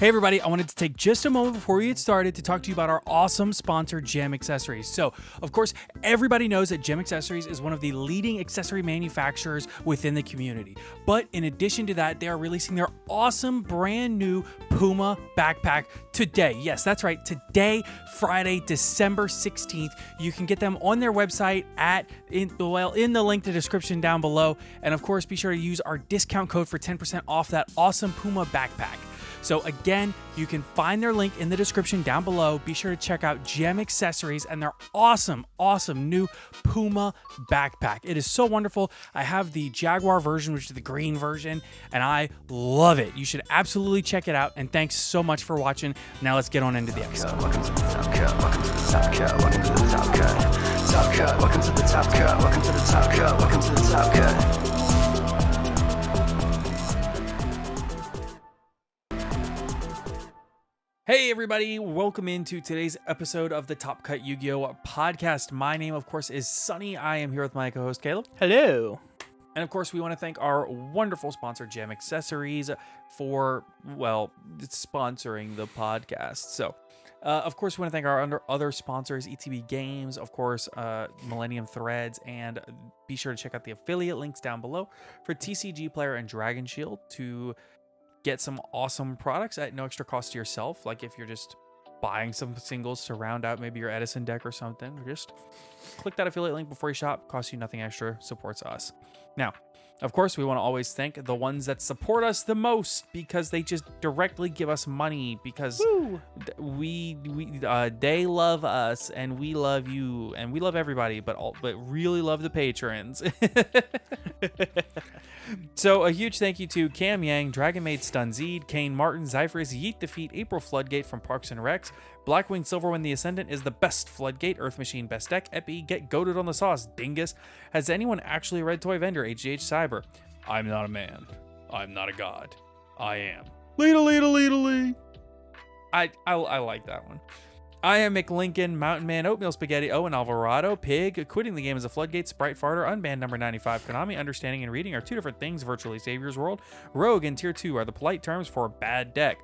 Hey everybody, I wanted to take just a moment before we get started to talk to you about our awesome sponsor, Gem Accessories. So, of course, everybody knows that Gem Accessories is one of the leading accessory manufacturers within the community. But in addition to that, they are releasing their awesome brand new Puma backpack today. Yes, that's right. Today, Friday, December 16th. You can get them on their website in the link to the description down below. And of course, be sure to use our discount code for 10% off that awesome Puma backpack. So again, you can find their link in the description down below. Be sure to check out Gem Accessories and their awesome new Puma backpack. It is so wonderful. I have the Jaguar version, which is the green version, and I love it. You should absolutely check it out, and thanks so much for watching. Now let's get on into the episode. Welcome to the top cut, welcome to the top cut, welcome to the top cut. Top cut, welcome to the top cut, welcome to the top cut, welcome to the top cut. Hey everybody, welcome into today's episode of the Top Cut Yu-Gi-Oh! Podcast. My name, of course, is Sunny. I am here with my co-host, Caleb. Hello. And of course, we want to thank our wonderful sponsor, Gem Accessories, for, sponsoring the podcast. So, of course, we want to thank our other sponsors, ETB Games, of course, Millennium Threads, and be sure to check out the affiliate links down below for TCG Player and Dragon Shield to get some awesome products at no extra cost to yourself. Like if you're just buying some singles to round out maybe your Edison deck or something, or just click that affiliate link before you shop. Costs you nothing extra, supports us. Now, of course, we want to always thank the ones that support us the most because they just directly give us money because they love us and we love you and we love everybody, but really love the patrons. So a huge thank you to Cam Yang, Dragon Maid Stunzeed, Kane Martin, Zyphris, Yeet Defeat, April Floodgate from Parks and Recs, Blackwing Silverwind the Ascendant is the best Floodgate, Earth Machine best deck, Epi, Get Goated on the Sauce, Dingus. Has anyone actually read Toy Vendor, HGH Cyber? I'm not a man. I'm not a god. I am. Lee. I like that one. I am McLincoln, Mountain Man, Oatmeal Spaghetti, Owen Alvarado, Pig, quitting the game as a Floodgate, Sprite Farter, Unbanned number 95, Konami, Understanding and Reading are two different things, Virtually Savior's World, Rogue and Tier 2 are the polite terms for a bad deck.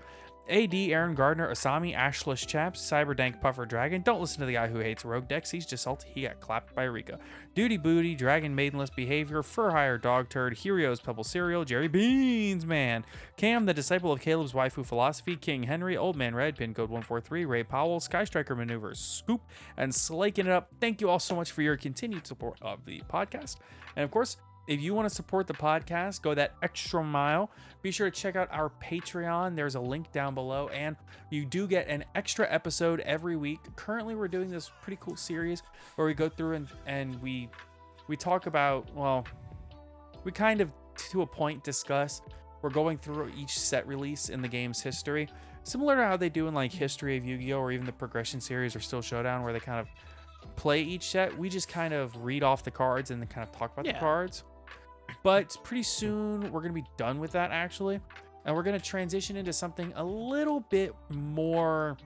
AD, Aaron Gardner, Asami, Ashless Chaps, Cyberdank, Puffer Dragon. Don't listen to the guy who hates Rogue decks. He's just salty. He got clapped by Rika. Duty Booty, Dragon Maidenless Behavior, Fur Hire Dog Turd, Heroes Pebble Cereal, Jerry Beans Man, Cam, the disciple of Caleb's waifu philosophy, King Henry, Old Man Red, Pin Code 143, Ray Powell, Sky Striker Maneuvers, Scoop, and Slaking It Up. Thank you all so much for your continued support of the podcast. And of course, if you want to support the podcast, go that extra mile, be sure to check out our Patreon. There's a link down below, and you do get an extra episode every week. Currently, we're doing this pretty cool series where we go through and we talk about, we kind of, to a point, discuss. We're going through each set release in the game's history, similar to how they do in like History of Yu-Gi-Oh! Or even the Progression series or Still Showdown, where they kind of play each set. We just kind of read off the cards and then kind of talk about the cards. But pretty soon we're going to be done with that, actually. And we're going to transition into something a little bit more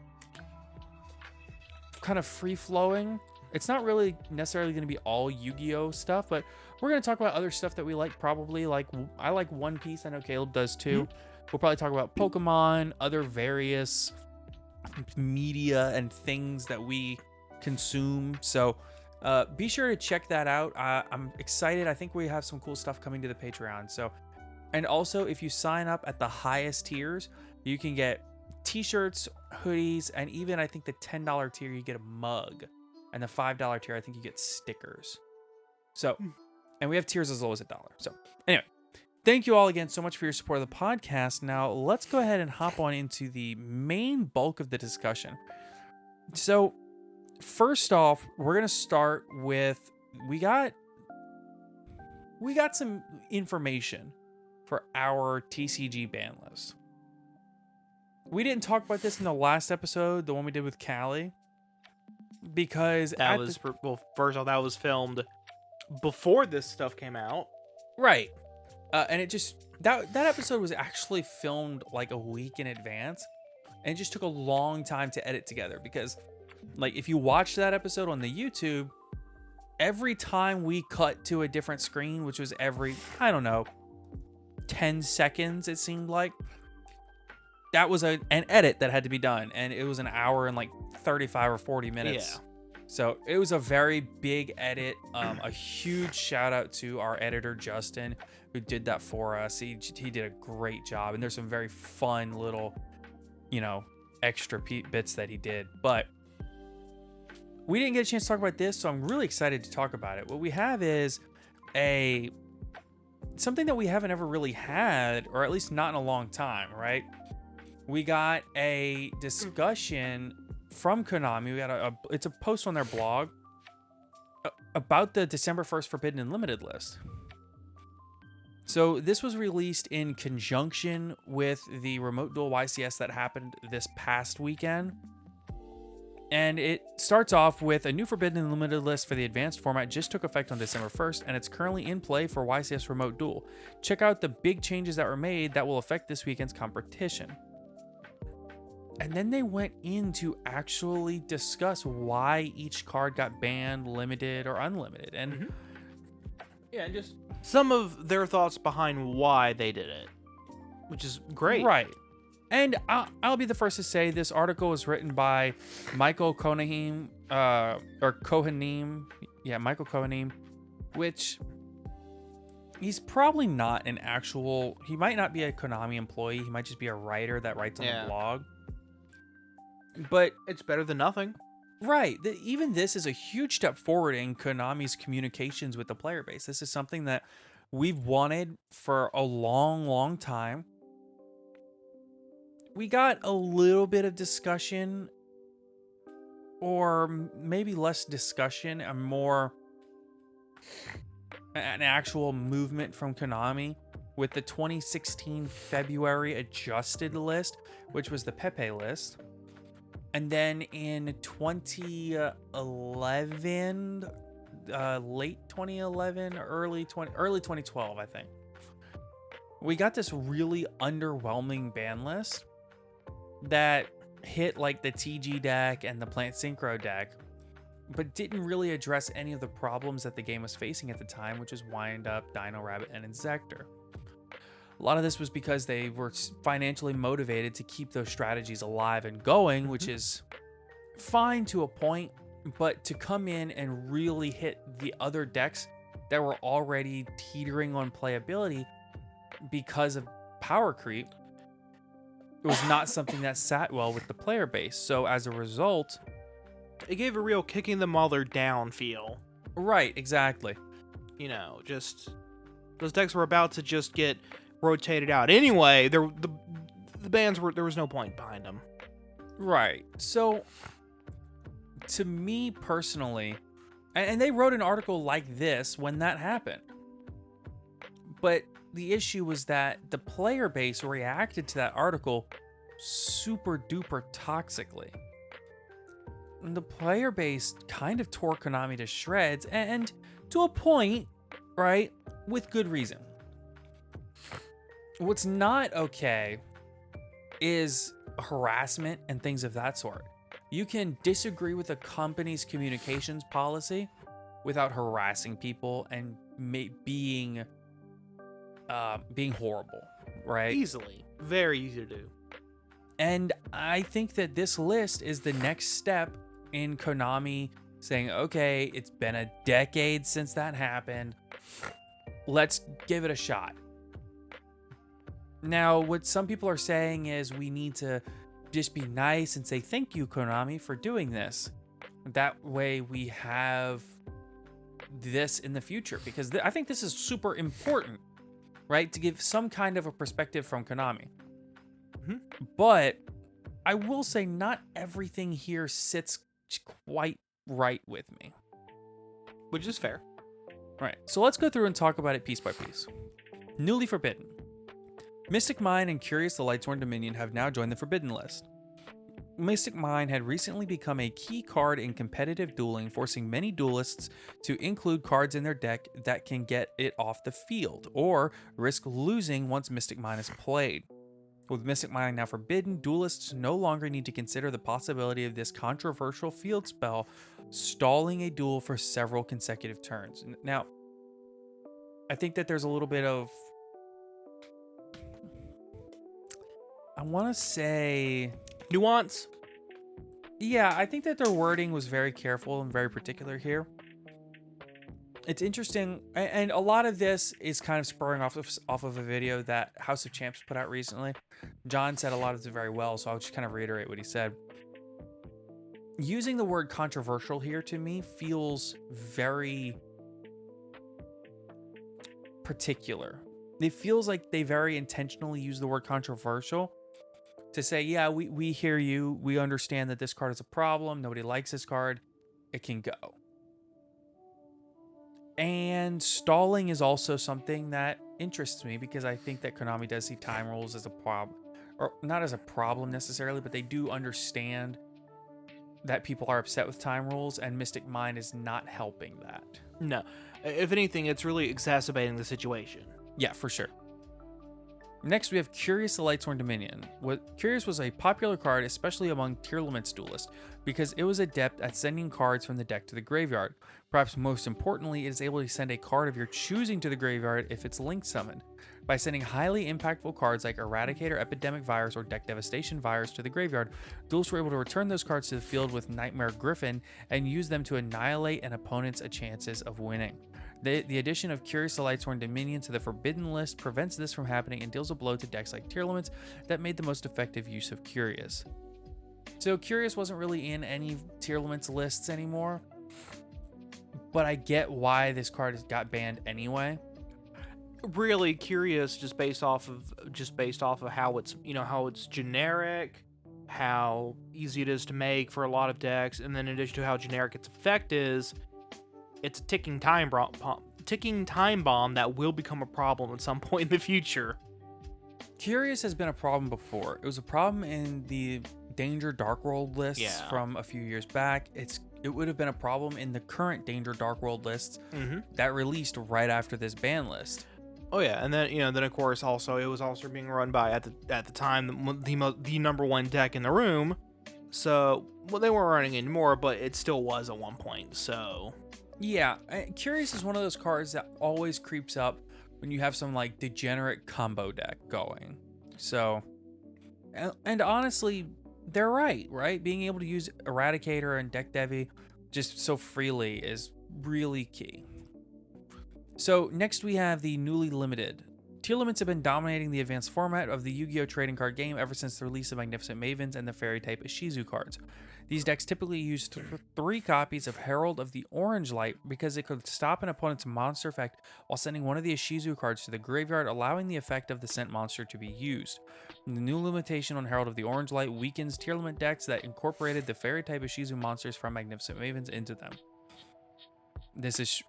kind of free-flowing. It's not really necessarily going to be all Yu-Gi-Oh! Stuff, but we're going to talk about other stuff that we like, probably. Like, I like One Piece. I know Caleb does too. We'll probably talk about Pokemon, other various media and things that we consume. So be sure to check that out. I'm excited. I think we have some cool stuff coming to the Patreon. So, and also if you sign up at the highest tiers, you can get t-shirts, hoodies, and even I think the $10 tier you get a mug, and the $5 tier I think you get stickers. So, and we have tiers as low as $1. So anyway, thank you all again so much for your support of the podcast. Now let's go ahead and hop on into the main bulk of the discussion. So first off, we're going to start with, we got some information for our TCG ban list. We didn't talk about this in the last episode, the one we did with Callie, because first off, that was filmed before this stuff came out. Right. And it just, that episode was actually filmed like a week in advance, and it just took a long time to edit together because, like, if you watch that episode on the YouTube, every time we cut to a different screen, which was every, I don't know, 10 seconds, it seemed like, that was an edit that had to be done, and it was an hour and like 35 or 40 minutes. Yeah. So it was a very big edit. A huge shout out to our editor Justin, who did that for us. He did a great job, and there's some very fun little, extra bits that he did. But we didn't get a chance to talk about this, so I'm really excited to talk about it. What we have is something that we haven't ever really had, or at least not in a long time, right? We got a discussion from Konami. We got it's a post on their blog about the December 1st Forbidden Unlimited list. So this was released in conjunction with the Remote Duel YCS that happened this past weekend. And it starts off with a new Forbidden Unlimited list for the advanced format just took effect on December 1st, and it's currently in play for YCS Remote Duel. Check out the big changes that were made that will affect this weekend's competition. And then they went in to actually discuss why each card got banned, limited, or unlimited. And yeah, just some of their thoughts behind why they did it, which is great. Right. And I'll be the first to say this article was written by Michael Kohanim, Michael Kohanim, which he's probably not he might not be a Konami employee. He might just be a writer that writes on the blog. But it's better than nothing. Right. Even this is a huge step forward in Konami's communications with the player base. This is something that we've wanted for a long, long time. We got a little bit of discussion, or maybe less discussion, and more an actual movement from Konami with the 2016 February adjusted list, which was the Pepe list. And then in 2011, late 2011, early 2012, I think, we got this really underwhelming ban list that hit like the TG deck and the Plant Synchro deck, but didn't really address any of the problems that the game was facing at the time, which is Wind Up, Dino Rabbit, and Insector. A lot of this was because they were financially motivated to keep those strategies alive and going, which is fine to a point, but to come in and really hit the other decks that were already teetering on playability because of power creep, it was not something that sat well with the player base. So as a result, it gave a real kicking them while they're down feel. Right, exactly. Just those decks were about to just get rotated out. Anyway, the bans there was no point behind them. Right. So to me personally, and they wrote an article like this when that happened, but the issue was that the player base reacted to that article super duper toxically. And the player base kind of tore Konami to shreds, and to a point, right, with good reason. What's not okay is harassment and things of that sort. You can disagree with a company's communications policy without harassing people and being horrible, right? Easily. Very easy to do. And I think that this list is the next step in Konami saying, okay, it's been a decade since that happened. Let's give it a shot. Now, what some people are saying is we need to just be nice and say thank you, Konami, for doing this. That way we have this in the future, because I think this is super important, right? To give some kind of a perspective from Konami. But I will say not everything here sits quite right with me. Which is fair. Right, so let's go through and talk about it piece by piece. Newly Forbidden. Mystic Mine and Curious the Lightsworn Dominion have now joined the Forbidden list. Mystic Mine had recently become a key card in competitive dueling, forcing many duelists to include cards in their deck that can get it off the field, or risk losing once Mystic Mine is played. With Mystic Mine now forbidden, duelists no longer need to consider the possibility of this controversial field spell stalling a duel for several consecutive turns. Now, I think that there's a little bit of... I want to say, Nuance. yeah, I think that their wording was very careful and very particular here. It's interesting, and a lot of this is kind of spurring off of a video that House of Champs put out recently. John said a lot of it very well, so I'll just kind of reiterate what he said. Using the word controversial here to me feels very particular. It feels like they very intentionally use the word controversial to say, yeah, we hear you. We understand that this card is a problem. Nobody likes this card. It can go. And stalling is also something that interests me because I think that Konami does see time rules as a problem, or not as a problem necessarily, but they do understand that people are upset with time rules, and Mystic Mind is not helping that. No. If anything, it's really exacerbating the situation. Yeah, for sure. Next, we have Curious the Lightsworn Dominion. Curious was a popular card, especially among tier limits duelists, because it was adept at sending cards from the deck to the graveyard. Perhaps most importantly, it is able to send a card of your choosing to the graveyard if it's link summoned. By sending highly impactful cards like Eradicator, Epidemic Virus, or Deck Devastation Virus to the graveyard, duelists were able to return those cards to the field with Nightmare Griffin and use them to annihilate an opponent's chances of winning. The addition of Curious the Lightsworn Dominion to the Forbidden list prevents this from happening and deals a blow to decks like tier limits that made the most effective use of Curious. So Curious wasn't really in any tier limits lists anymore, but I get why this card got banned anyway. Really curious, just based off of how it's, how it's generic, how easy it is to make for a lot of decks, and then in addition to how generic its effect is, it's a ticking time bomb that will become a problem at some point in the future. Curious has been a problem before. It was a problem in the Danger Dark World lists from a few years back. It would have been a problem in the current Danger Dark World lists that released right after this ban list. Oh yeah, and then then of course also it was also being run by at the time the number one deck in the room. So they weren't running anymore, but it still was at one point. So yeah, Curious is one of those cards that always creeps up when you have some like degenerate combo deck going. So, and honestly, they're right? Being able to use Eradicator and Deck Devi just so freely is really key. So next we have the newly limited. Tier limits have been dominating the advanced format of the Yu-Gi-Oh! Trading card game ever since the release of Magnificent Mavens and the Fairy type Ishizu cards. These decks typically use 3 copies of Herald of the Orange Light because it could stop an opponent's monster effect while sending one of the Ishizu cards to the graveyard, allowing the effect of the sent monster to be used. The new limitation on Herald of the Orange Light weakens tier limit decks that incorporated the Fairy type Ishizu monsters from Magnificent Mavens into them. This is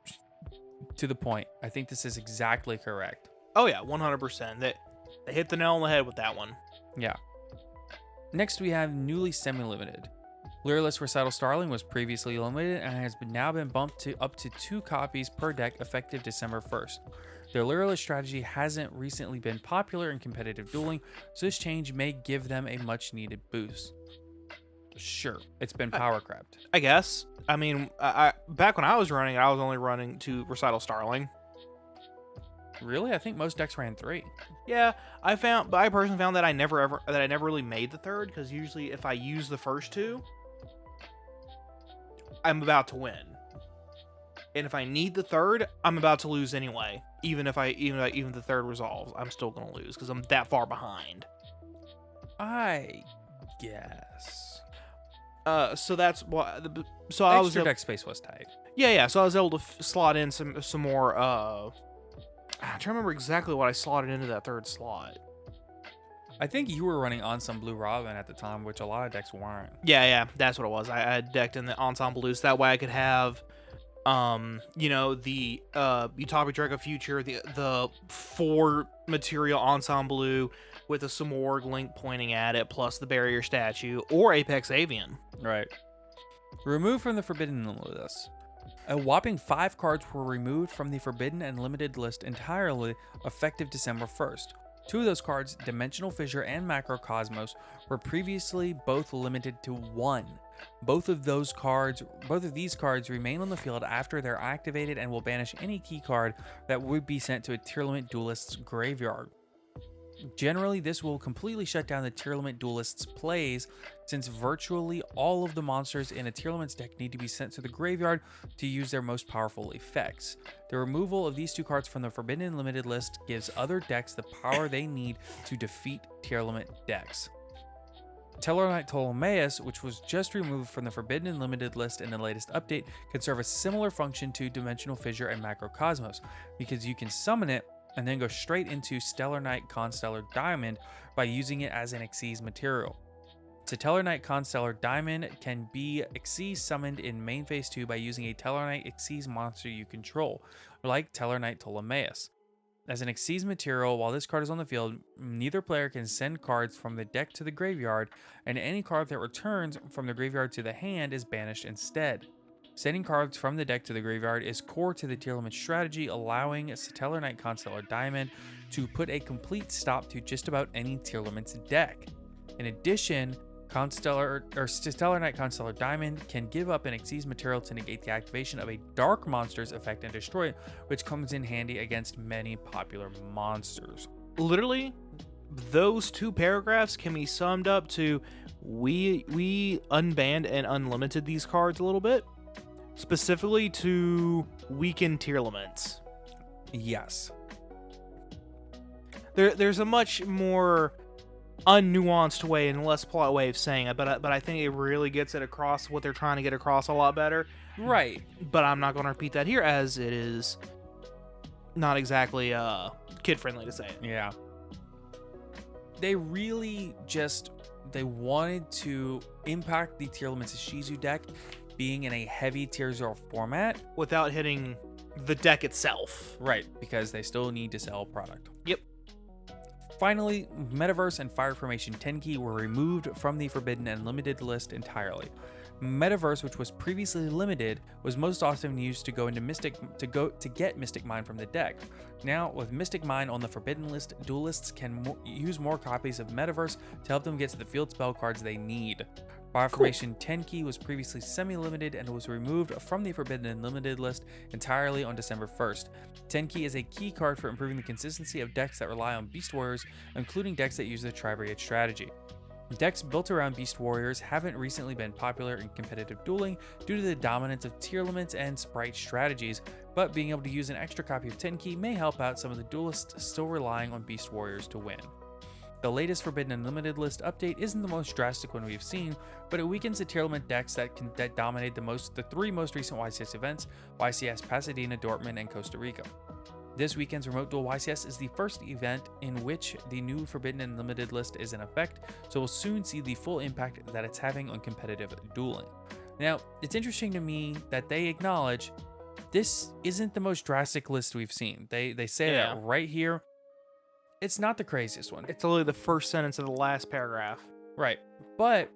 to the point. I think this is exactly correct. Oh yeah, 100%. They hit the nail on the head with that one. Yeah. Next we have newly semi-limited. Lyralist Recital Starling was previously limited and has now been bumped to up to 2 copies per deck effective December 1st. Their Lyralist strategy hasn't recently been popular in competitive dueling, so this change may give them a much needed boost. Sure, it's been power crapped. I guess. I mean, I back when I was running, I was only running 2 Recital Starling. Really? I think most decks ran 3. Yeah, I personally found that I never really made the 3rd, because usually if I use the first 2, I'm about to win. And if I need the 3rd, I'm about to lose anyway. Even if the 3rd resolves, I'm still gonna lose because I'm that far behind. I guess. So that's what. So I was extra deck space was tight. Yeah. So I was able to slot in some more. I'm trying to remember exactly what I slotted into that 3rd slot. I think you were running Ensemble Blue Robin at the time, which a lot of decks weren't. Yeah, that's what it was. I had decked in the Ensemble Blues. That way I could have, the Utopia Draco Future, the 4 material Ensemble Blue with a Simorg link pointing at it, plus the Barrier Statue, or Apex Avian. Right. Removed from the Forbidden list. A whopping 5 cards were removed from the Forbidden and Limited list entirely, effective December 1st. 2 of those cards, Dimensional Fissure and Macrocosmos, were previously both limited to 1. Both of these cards remain on the field after they're activated and will banish any key card that would be sent to a tier limit duelist's graveyard. Generally, this will completely shut down the tier limit duelist's plays, since virtually all of the monsters in a tier limit's deck need to be sent to the graveyard to use their most powerful effects. The removal of these two cards from the Forbidden and Limited list gives other decks the power they need to defeat tier limit decks. Tellarknight Ptolemaeus, which was just removed from the Forbidden and Limited list in the latest update, can serve a similar function to Dimensional Fissure and Macrocosmos, because you can summon it and then go straight into Stellar Knight Constellar Diamond by using it as an Xyz material. Stellar Knight Constellar Diamond can be Xyz summoned in main phase 2 by using a Tellarknight Xyz monster you control, like Tellarknight Ptolemaeus. As an Xyz material, while this card is on the field, neither player can send cards from the deck to the graveyard, and any card that returns from the graveyard to the hand is banished instead. Sending cards from the deck to the graveyard is core to the tier limit strategy, allowing Tellarknight Constellar Diamond to put a complete stop to just about any tier limit's deck. In addition, Stellar Knight Constellar Diamond can give up an Xyz material to negate the activation of a dark monster's effect and destroy it, which comes in handy against many popular monsters. Literally, those two paragraphs can be summed up to we unbanned and unlimited these cards a little bit, specifically to weaken tier limits. Yes. There's a much more unnuanced way and less polite way of saying it, but I think it really gets it across what they're trying to get across a lot better. Right. But I'm not going to repeat that here, as it is not exactly kid-friendly to say it. Yeah. They really they wanted to impact the tier limits Shizu deck being in a heavy tier 0 format. Without hitting the deck itself. Right, because they still need to sell product. Yep. Finally, Metaverse and Fire Formation Tenki were removed from the Forbidden and Limited list entirely. Metaverse, which was previously limited, was most often used to go into get Mystic Mine from the deck. Now, with Mystic Mine on the Forbidden list, duelists can use more copies of Metaverse to help them get to the field spell cards they need. Fire Formation Tenki was previously semi-limited and was removed from the Forbidden and Limited list entirely on December 1st. Tenki is a key card for improving the consistency of decks that rely on Beast Warriors, including decks that use the Tri-Brigade strategy. Decks built around Beast Warriors haven't recently been popular in competitive dueling due to the dominance of tier limits and sprite strategies, but being able to use an extra copy of Tenki may help out some of the duelists still relying on Beast Warriors to win. The latest Forbidden and Limited list update isn't the most drastic one we've seen, but it weakens the tier limit decks that dominate the three most recent YCS events: YCS Pasadena, Dortmund, and Costa Rica. This weekend's Remote Duel YCS is the first event in which the new Forbidden and Limited list is in effect, so we'll soon see the full impact that it's having on competitive dueling. Now, it's interesting to me that they acknowledge this isn't the most drastic list we've seen. They say that right here. It's not the craziest one. It's literally the first sentence of the last paragraph. Right. But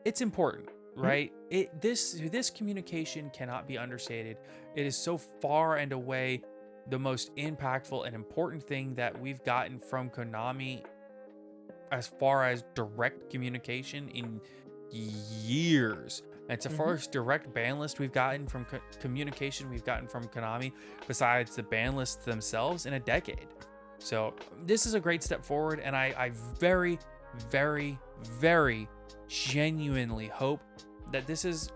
it's important, right? This communication cannot be understated. It is so far and away the most impactful and important thing that we've gotten from Konami as far as direct communication in years. And it's the first direct ban list we've gotten from communication we've gotten from Konami besides the ban lists themselves in a decade. So this is a great step forward, and I very, very, very genuinely hope that this is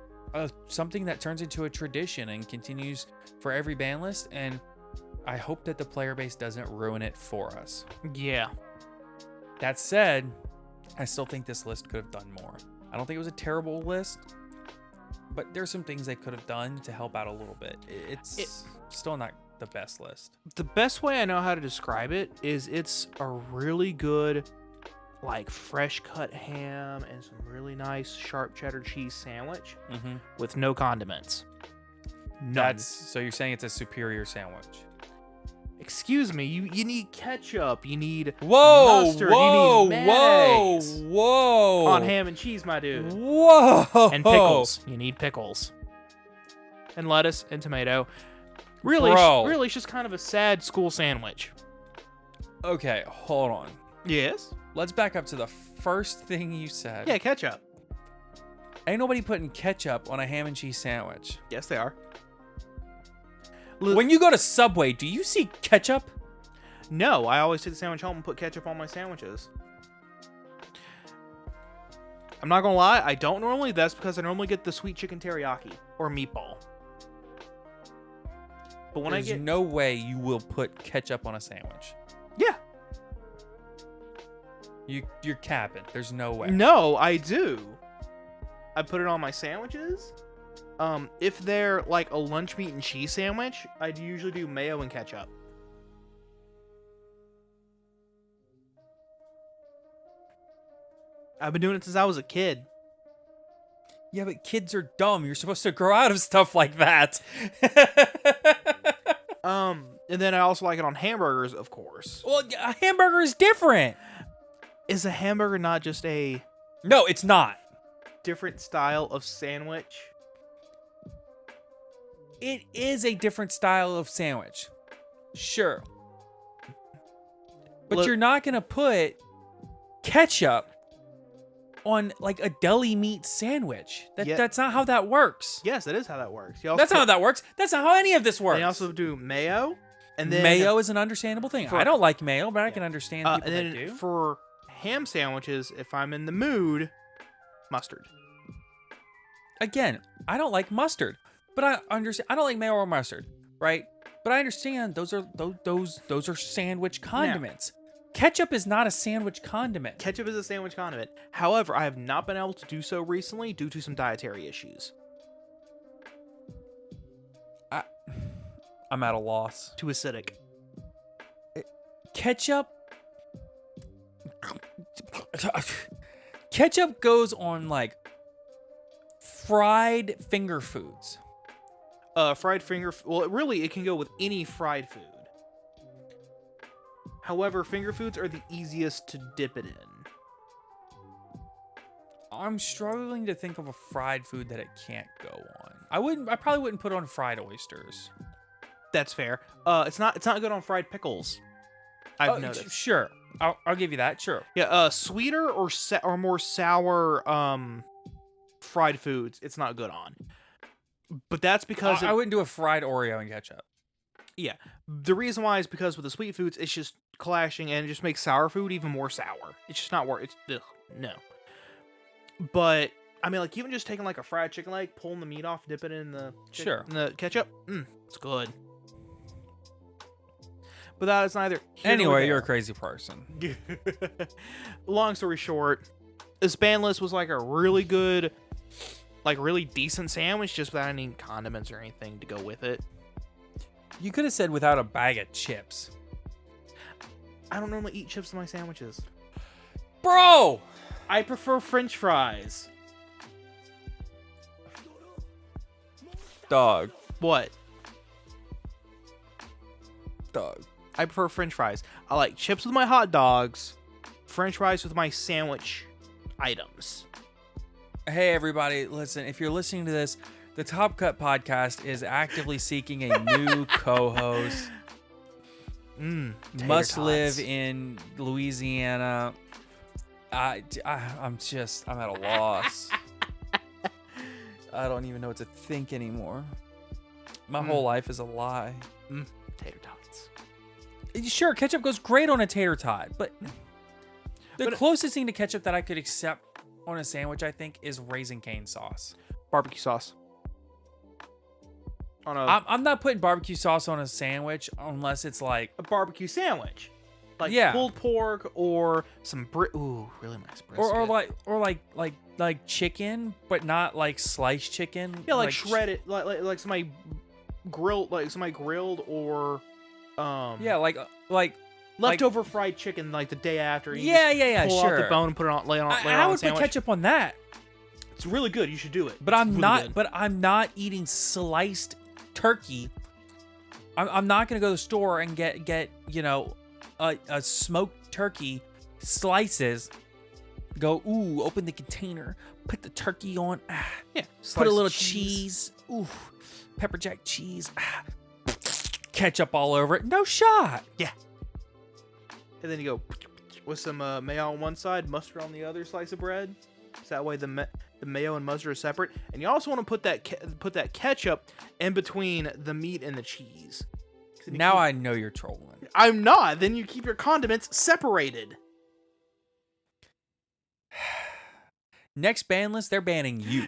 something that turns into a tradition and continues for every ban list, and I hope that the player base doesn't ruin it for us. Yeah. That said, I still think this list could have done more. I don't think it was a terrible list, but there's some things they could have done to help out a little bit. It's still not the best list. The best way I know how to describe it is it's a really good, like, fresh cut ham and some really nice sharp cheddar cheese sandwich with no condiments. None. So you're saying it's a superior sandwich? Excuse me, you need ketchup, you need mustard, you need mayonnaise whoa! on ham and cheese, my dude. Whoa! And pickles. You need pickles. And lettuce and tomato. Really, it's just kind of a sad school sandwich. Okay, hold on. Yes? Let's back up to the first thing you said. Yeah, ketchup. Ain't nobody putting ketchup on a ham and cheese sandwich. Yes, they are. When you go to Subway, do you see ketchup? No, I always take the sandwich home and put ketchup on my sandwiches. I'm not gonna lie, I don't normally. That's because I normally get the sweet chicken teriyaki or meatball. But when There's I get no way you will put ketchup on a sandwich. yeah, You're capping. There's no way. no, I do. I put it on my sandwiches. If they're like a lunch meat and cheese sandwich, I'd usually do mayo and ketchup. I've been doing it since I was a kid. Yeah, but kids are dumb. You're supposed to grow out of stuff like that. And then I also like it on hamburgers, of course. Well, a hamburger is different. Is a hamburger not just a No, it's not. different style of sandwich? It is a different style of sandwich. Sure. But Look- you're not going to put ketchup on like a deli meat sandwich. Yeah. That's not how that works. Yes, that is how that works. You also That's not how that works. That's not how any of this works. And you also do mayo, and then mayo is an understandable thing. For- I don't like mayo, but I can understand people and then that do. for ham sandwiches, if I'm in the mood, mustard. Again, I don't like mustard, but I understand. I don't like mayo or mustard, right? But I understand those are sandwich condiments. Ketchup is not a sandwich condiment. Ketchup is a sandwich condiment. However, I have not been able to do so recently due to some dietary issues. I'm at a loss. Too acidic. Ketchup goes on like fried finger foods. Fried finger. Well, it can go with any fried food. However, finger foods are the easiest to dip it in. I'm struggling to think of a fried food that it can't go on. I probably wouldn't put on fried oysters. That's fair. It's not good on fried pickles. I've noticed. Sure. I'll give you that. Sure. Yeah, sweeter or more sour fried foods, it's not good on. But that's because I wouldn't do a fried Oreo and ketchup. yeah. The reason why is because with the sweet foods, it's just clashing and it just makes sour food even more sour. It's just not worth. No. But I mean, like even just taking like a fried chicken leg, pulling the meat off, dip it in the Sure. in the ketchup, it's good. But that is neither here nor Anyway, you're a there. crazy person. Long story short, this Banlist was like a really good, like really decent sandwich, just without any condiments or anything to go with it. You could have said without a bag of chips. I don't normally eat chips in my sandwiches. Bro! I prefer French fries. Dog. What? Dog. I prefer French fries. I like chips with my hot dogs, French fries with my sandwich items. Hey, everybody. Listen, if you're listening to this, the Top Cut podcast is actively seeking a new co-host. Must live in Louisiana. I'm at a loss. I don't even know what to think anymore. My whole life is a lie. Tater tots. Sure, ketchup goes great on a tater tot, but the closest thing to ketchup that I could accept on a sandwich, I think, is Raising Cane sauce. Barbecue sauce. On I'm not putting barbecue sauce on a sandwich unless it's like a barbecue sandwich. Like Yeah. pulled pork or some ooh, really nice brisket. or like chicken, but not like sliced chicken. Yeah, like shredded, like somebody grilled, or Yeah, like leftover fried chicken, like the day after. You Yeah, just yeah, yeah, pull sure. off the bone and put it on, lay it on I a would put sandwich. ketchup on that. It's really good. You should do it. But It's I'm really not. good. But I'm not eating sliced turkey. I'm not gonna go to the store and get a smoked turkey slices. Go open the container, put the turkey on. Yeah, Put slice a of little cheese. Pepper jack cheese. Ketchup all over it. No shot. Yeah. And then you go with some mayo on one side, mustard on the other slice of bread. So that way the mayo and mustard are separate. And you also want to put that ketchup in between the meat and the cheese. Now I know you're trolling. I'm not. Then you keep your condiments separated. Next ban list, they're banning you.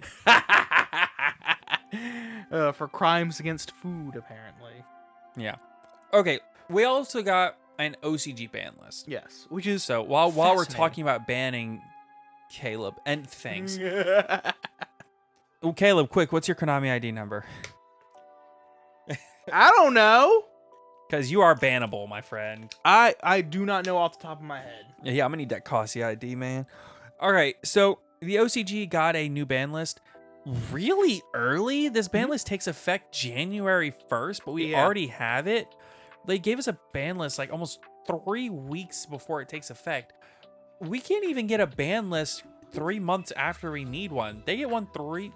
For crimes against food, apparently. Yeah. Okay. We also got an OCG ban list. Yes, which is So while we're fascinating. talking about banning Caleb and things, oh, Caleb, quick, what's your Konami ID number? I don't know. Because you are bannable, my friend. I do not know off the top of my head. Yeah, I'm gonna need that Cossi ID, man. All right, so the OCG got a new ban list really early. This ban list takes effect January 1st, but we already have it. They gave us a ban list like almost 3 weeks before it takes effect. We can't even get a ban list 3 months after we need one. They get one 3.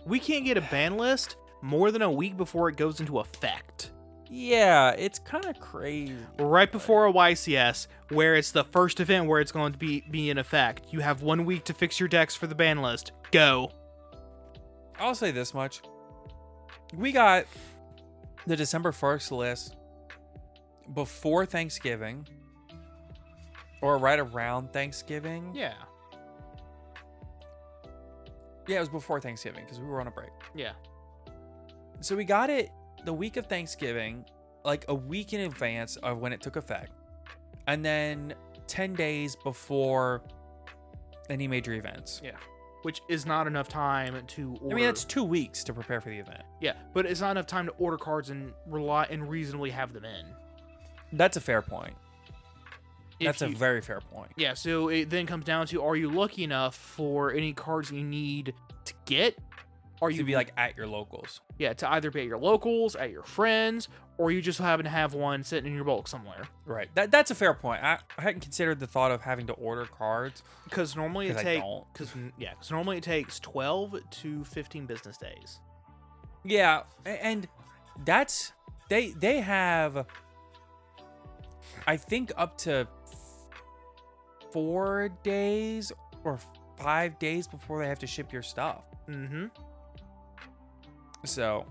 We can't get a ban list more than a week before it goes into effect. Yeah, it's kind of crazy. Right before a YCS, where it's the first event where it's going to be in effect. You have 1 week to fix your decks for the ban list. Go. I'll say this much. We got the December 1st list before Thanksgiving, or right around Thanksgiving. Yeah. Yeah, it was before Thanksgiving because we were on a break. Yeah. So we got it the week of Thanksgiving, like a week in advance of when it took effect, and then 10 days before any major events. Yeah. Which is not enough time to order. I mean, that's 2 weeks to prepare for the event. Yeah, but it's not enough time to order cards and rely and reasonably have them in. That's a fair point. If That's a you- very fair point. Yeah, so it then comes down to, are you lucky enough for any cards you need to get? Are you To be like at your locals. Yeah, to either be at your locals, at your friends, or you just happen to have one sitting in your bulk somewhere. Right. That's a fair point. I hadn't considered the thought of having to order cards. Because normally it 'Cause I takes don't. because normally it takes 12 to 15 business days. Yeah, and that's they have, I think, up to 4 days or 5 days before they have to ship your stuff. Mm-hmm. So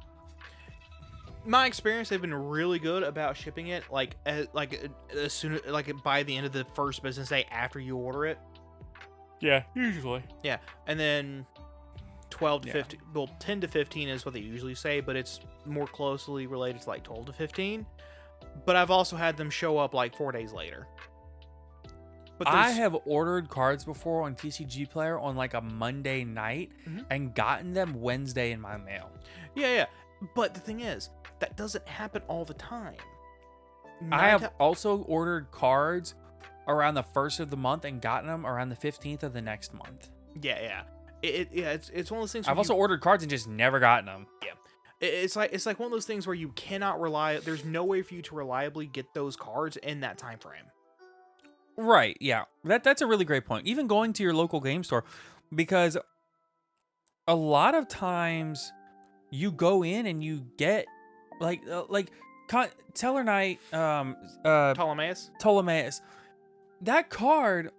My experience, they've been really good about shipping it as soon by the end of the first business day after you order it. yeah, usually. Yeah, and then 12 to Yeah. 15, well, 10 to 15 is what they usually say, but it's more closely related to like 12 to 15. But I've also had them show up like 4 days later. But I have ordered cards before on TCG Player on like a Monday night Mhm. and gotten them Wednesday in my mail. Yeah. But the thing is, that doesn't happen all the time. I have also ordered cards around the 1st of the month and gotten them around the 15th of the next month. Yeah. It's one of those things. I've also ordered cards and just never gotten them. It's like one of those things where you cannot rely. There's no way for you to reliably get those cards in that time frame. Right, yeah. That's a really great point. Even going to your local game store, because a lot of times you go in and you get Teller Knight, Ptolemaeus. that card,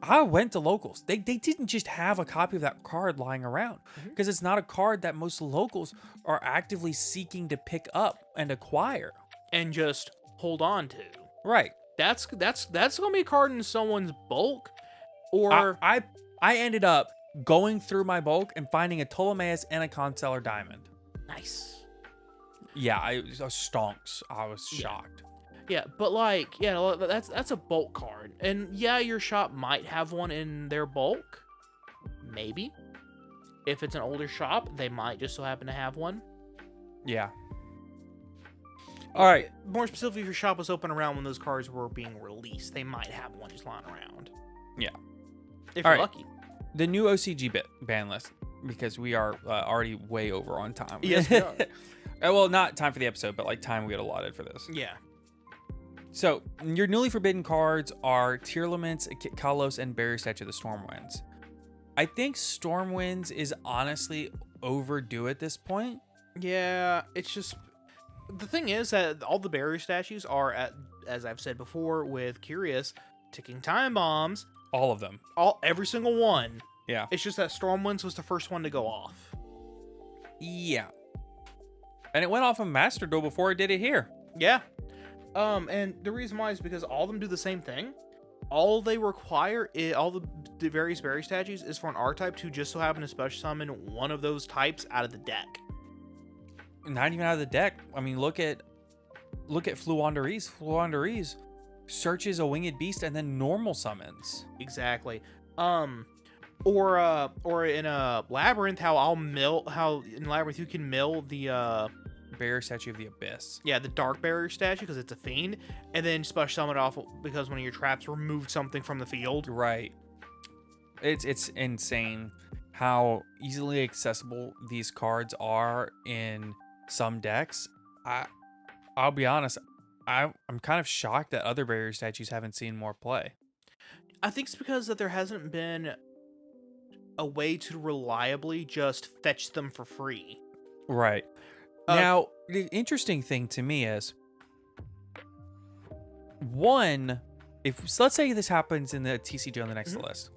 I went to locals. They didn't just have a copy of that card lying around, because it's not a card that most locals are actively seeking to pick up and acquire. And just hold on to. Right. That's gonna be a card in someone's bulk, or I ended up going through my bulk and finding a Ptolemaeus and a Constellar Diamond. nice. Yeah, I was stonks. I was shocked. Yeah, but that's a bulk card, and yeah, your shop might have one in their bulk. Maybe, if it's an older shop, they might just so happen to have one. Yeah. All right. More specifically, if your shop was open around when those cards were being released, they might have one just lying around. Yeah. If All you're right. lucky. The new OCG ban list, because we are already way over on time. Yes, we are. Well, not time for the episode, but like time we get allotted for this. Yeah. So your newly forbidden cards are Tearlaments, Kalos, and Barrier Statue of the Stormwinds. I think Stormwinds is honestly overdue at this point. Yeah, it's just the thing is that all the barrier statues are as I've said before with Curious, ticking time bombs. All of them. Every single one. Yeah. It's just that Stormwinds was the first one to go off. Yeah. And it went off of Master Duel before it did it here. Yeah. And the reason why is because all of them do the same thing. All they require, all the various berry statues, is for an R-type to just so happen to special summon one of those types out of the deck. Not even out of the deck. I mean, look at Fluandereeze. Fluandereeze searches a winged beast and then normal summons. Exactly. Or in a Labyrinth, how in Labyrinth you can mill the Barrier Statue of the Abyss. yeah, the Dark Barrier statue because it's a fiend, and then special summon it off because one of your traps removed something from the field. Right. It's insane how easily accessible these cards are in some decks. I'll be honest, I'm kind of shocked that other barrier statues haven't seen more play. I think it's because that there hasn't been a way to reliably just fetch them for free. Right. Now, the interesting thing to me is, one, so let's say this happens in the TCG on the next list.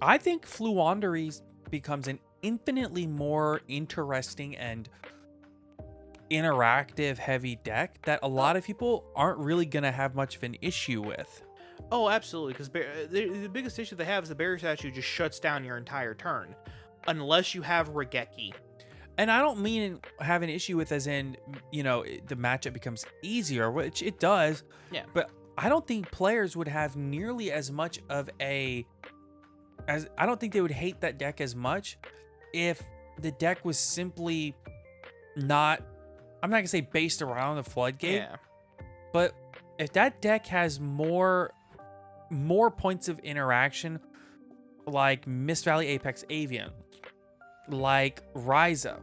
I think Fluandereeze becomes an infinitely more interesting and interactive heavy deck that a lot of people aren't really going to have much of an issue with. Oh, absolutely, because the biggest issue they have is the barrier statue just shuts down your entire turn, unless you have Regeki. And I don't mean have an issue with as in, the matchup becomes easier, which it does. Yeah. But I don't think players would have nearly as much of I don't think they would hate that deck as much if the deck was simply not, I'm not going to say based around the floodgate. Yeah. But if that deck has more points of interaction, like Mist Valley Apex Avian, like Ryza,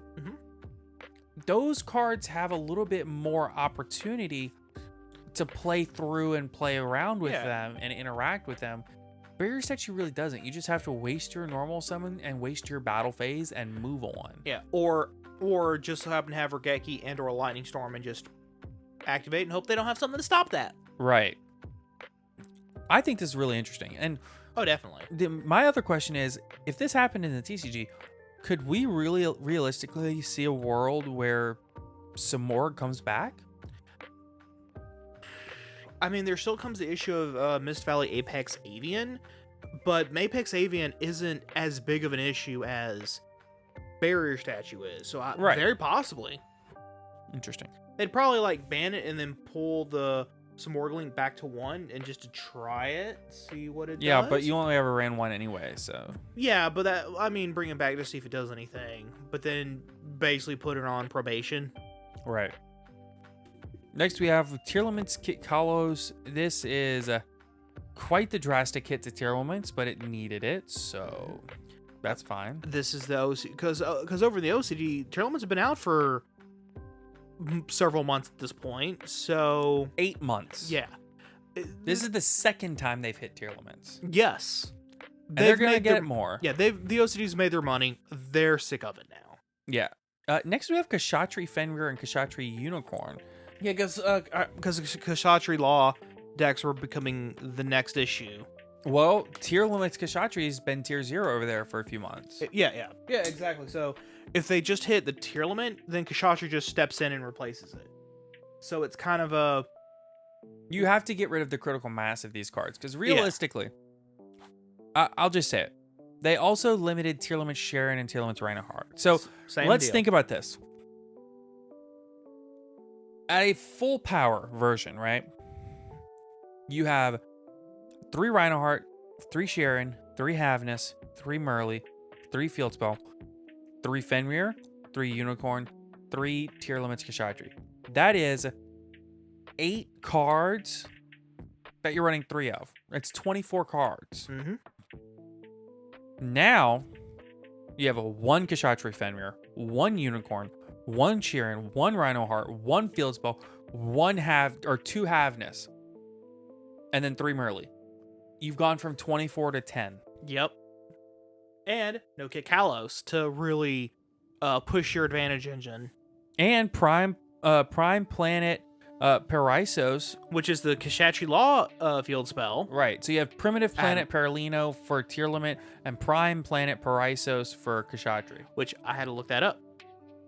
those cards have a little bit more opportunity to play through and play around with them and interact with them. Barrier Statue really doesn't. You just have to waste your normal summon and waste your battle phase and move on. Yeah, or just so happen to have Regeki and or a Lightning Storm and just activate and hope they don't have something to stop that. Right. I think this is really interesting. And oh, definitely. My other question is, if this happened in the TCG, could we really realistically see a world where Samorg comes back? I mean, there still comes the issue of Mist Valley Apex Avian, but Apex Avian isn't as big of an issue as Barrier Statue is. So very possibly. Interesting. They'd probably ban it and then pull the Samorg link back to 1 and just to try it, see what it does. Yeah, but you only ever ran 1 anyway, so. Yeah, but bring it back to see if it does anything, but then basically put it on probation. Right. Next we have Tearlaments Kit Kalos. This is quite the drastic hit to Tearlaments, but it needed it, so that's fine. This is the OC, because over the OCG, Tearlaments have been out for several months at this point, so 8 months. Yeah, this is the second time they've hit Tearlaments. Yes, and they're gonna get more. Yeah, the OCG's made their money. They're sick of it now. Yeah. Next we have Kshatriy Fenrir and Kshatriy Unicorn. Yeah, because Kshatriy Law decks were becoming the next issue. Well, Tier Limits Kshatriy's been tier 0 over there for a few months. Yeah, exactly. So if they just hit the tier limit, then Kshatriy just steps in and replaces it. So it's kind of a... You have to get rid of the critical mass of these cards, because realistically, I'll just say it. They also limited Tier Limits Sharon and Tier Limits Reinhardt. So let's think about this. At a full power version, right? You have 3 Reinhardt, 3 Sharon, 3 Havness, 3 Merly, 3 Fieldspell, 3 Fenrir, 3 Unicorn, 3 Tier Limits Kshatriy. That is 8 cards that you're running 3 of. It's 24 cards. Mm-hmm. Now, you have a 1 Kshatriy Fenrir, 1 Unicorn, 1 Sharon, 1 Rhinoheart, 1 Fieldspell, 2 Havness, and then 3 Merly. You've gone from 24 to 10. Yep. And no Kit Kalos to really push your advantage engine. And Prime Planet Paraisos, which is the Kshatriy Law field spell. Right. So you have Primitive Planet Paralino for tier limit and Prime Planet Paraisos for Kshatriy. Which I had to look that up.